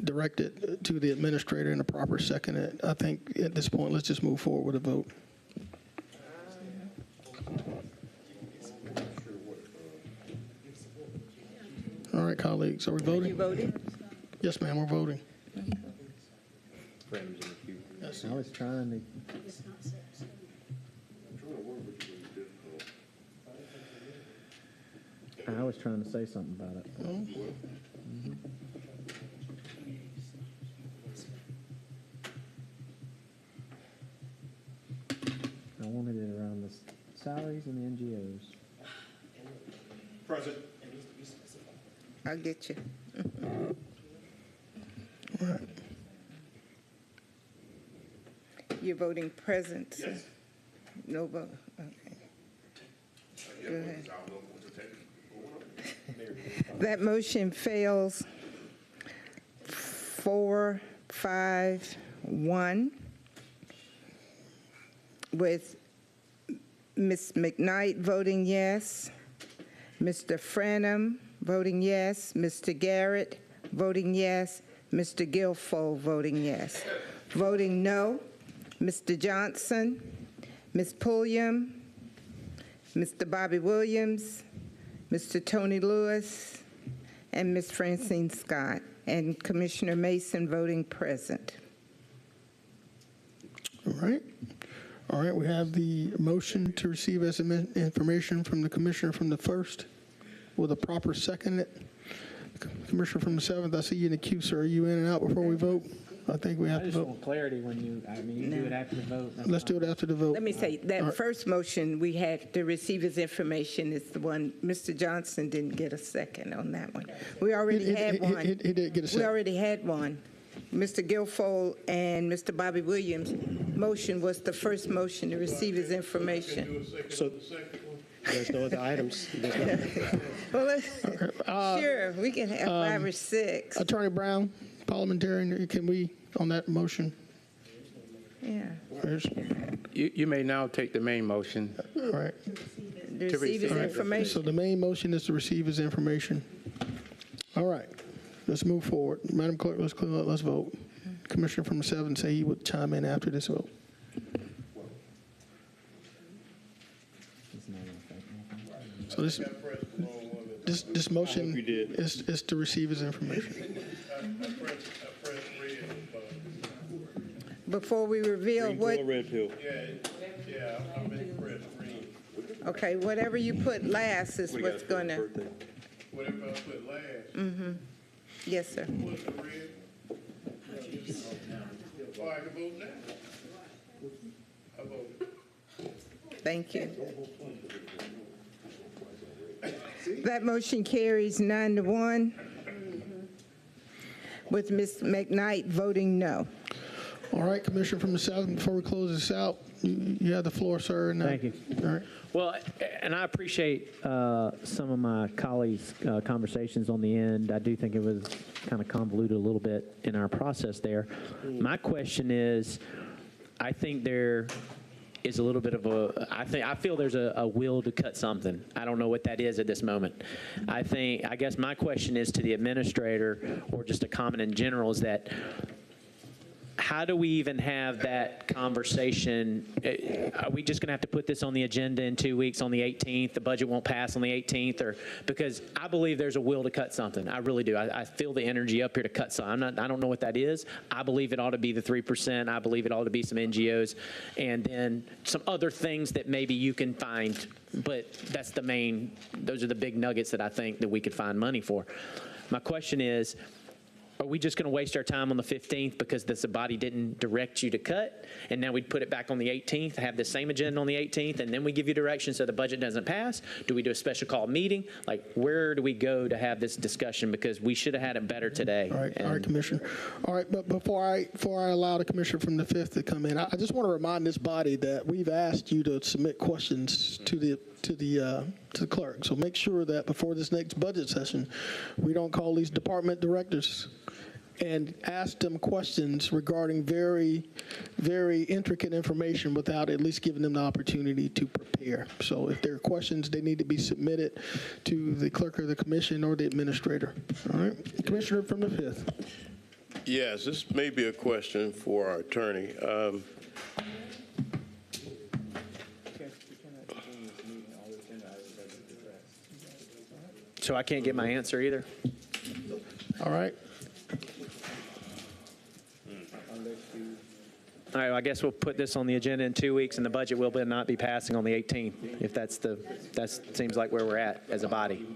directed to the administrator in a proper second. I think at this point, let's just move forward with a vote. All right, colleagues, are we voting? You voted? Yes, ma'am, we're voting. Yes. I was trying to. I was trying to say something about it. salaries and the NGOs. President. I'll get you. All right. You're voting present, sir? Yes. No vote, okay. Go ahead. That motion fails 4-5-1 with Ms. McKnight voting yes, Mr. Franham voting yes, Mr. Garrett voting yes, Mr. Guilfoyle voting yes. Voting no, Mr. Johnson, Ms. Pulliam, Mr. Bobby Williams, Mr. Tony Lewis, and Ms. Francine Scott, and Commissioner Mason voting present. All right. All right, we have the motion to receive as information from the commissioner from the 1st with a proper second. Commissioner from the 7th, I see you in the queue, sir. Are you in and out before we vote? I think we have to I just vote. want clarity when you do it after the vote. Let's do it after the vote. Let me say, that All right. first motion we had to receive his information is the one, Mr. Johnson didn't get a second on that one. We already had one. He did get a second. We already had one. Mr. Guilfoyle and Mr. Bobby Williams' motion was the first motion to receive his information. So there's no other items. Well, sure, we can have 5 or 6. Attorney Brown, parliamentarian, can we, on that motion? Yeah. You may now take the main motion. All right. To receive his information. So the main motion is to receive his information. All right. Let's move forward. Madam Clerk, let's vote. Commissioner from the 7th say he would chime in after this vote. So this motion is to receive his information. Before we reveal Green what, pill or red pill? Yeah, I'm in press reading. okay, whatever you put last is What do you what's got for gonna, birthday? Whatever I put last. yes, sir. What's the red? Oh, I can vote now. I vote. Thank you. That motion carries 9-1 with Ms. McKnight voting no. All right, Commissioner from the 7th, before we close this out, you have the floor, sir. And, Thank you. All right. Well, and I appreciate some of my colleagues' conversations on the end. I do think it was kind of convoluted a little bit in our process there. My question is, I think there is a little bit of I feel there's a will to cut something. I don't know what that is at this moment. I guess my question is to the administrator, or just a comment in general, is that how do we even have that conversation? Are we just going to have to put this on the agenda in 2 weeks on the 18th? The budget won't pass on the 18th, or because I believe there's a will to cut something. I really do. I feel the energy up here to cut something. I don't know what that is. I believe it ought to be the 3%. I believe it ought to be some NGOs, and then some other things that maybe you can find. But that's the main. Those are the big nuggets that I think that we could find money for. My question is, are we just going to waste our time on the 15th because the body didn't direct you to cut, and now we'd put it back on the 18th, have the same agenda on the 18th, and then we give you direction so the budget doesn't pass? Do we do a special call meeting? Like, where do we go to have this discussion? Because we should have had it better today. All right, Commissioner. All right, but before I allow the Commissioner from the 5th to come in, I just want to remind this body that we've asked you to submit questions to the clerk. So make sure that before this next budget session, we don't call these department directors and ask them questions regarding very, very intricate information without at least giving them the opportunity to prepare. So if there are questions, they need to be submitted to the clerk of the commission or the administrator. All right, Commissioner from the 5th. Yes, this may be a question for our attorney. So I can't get my answer either? All right. All right, well, I guess we'll put this on the agenda in 2 weeks, and the budget will not be passing on the 18th, if that seems like where we're at as a body.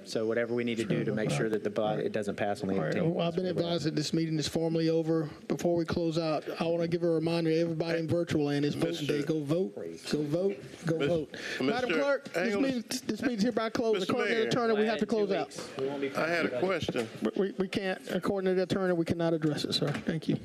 So whatever we need to do to make sure that it doesn't pass on the All right, 18th. well, I've been advised that this meeting is formally over. Before we close out, I want to give a reminder to everybody in virtual land, it's voting day. Go vote, go vote, go vote. Madam Clerk, this meeting's hereby closed. According to the attorney, we have to close out. I had a question. We can't, according to the attorney, we cannot address it, sir. Thank you.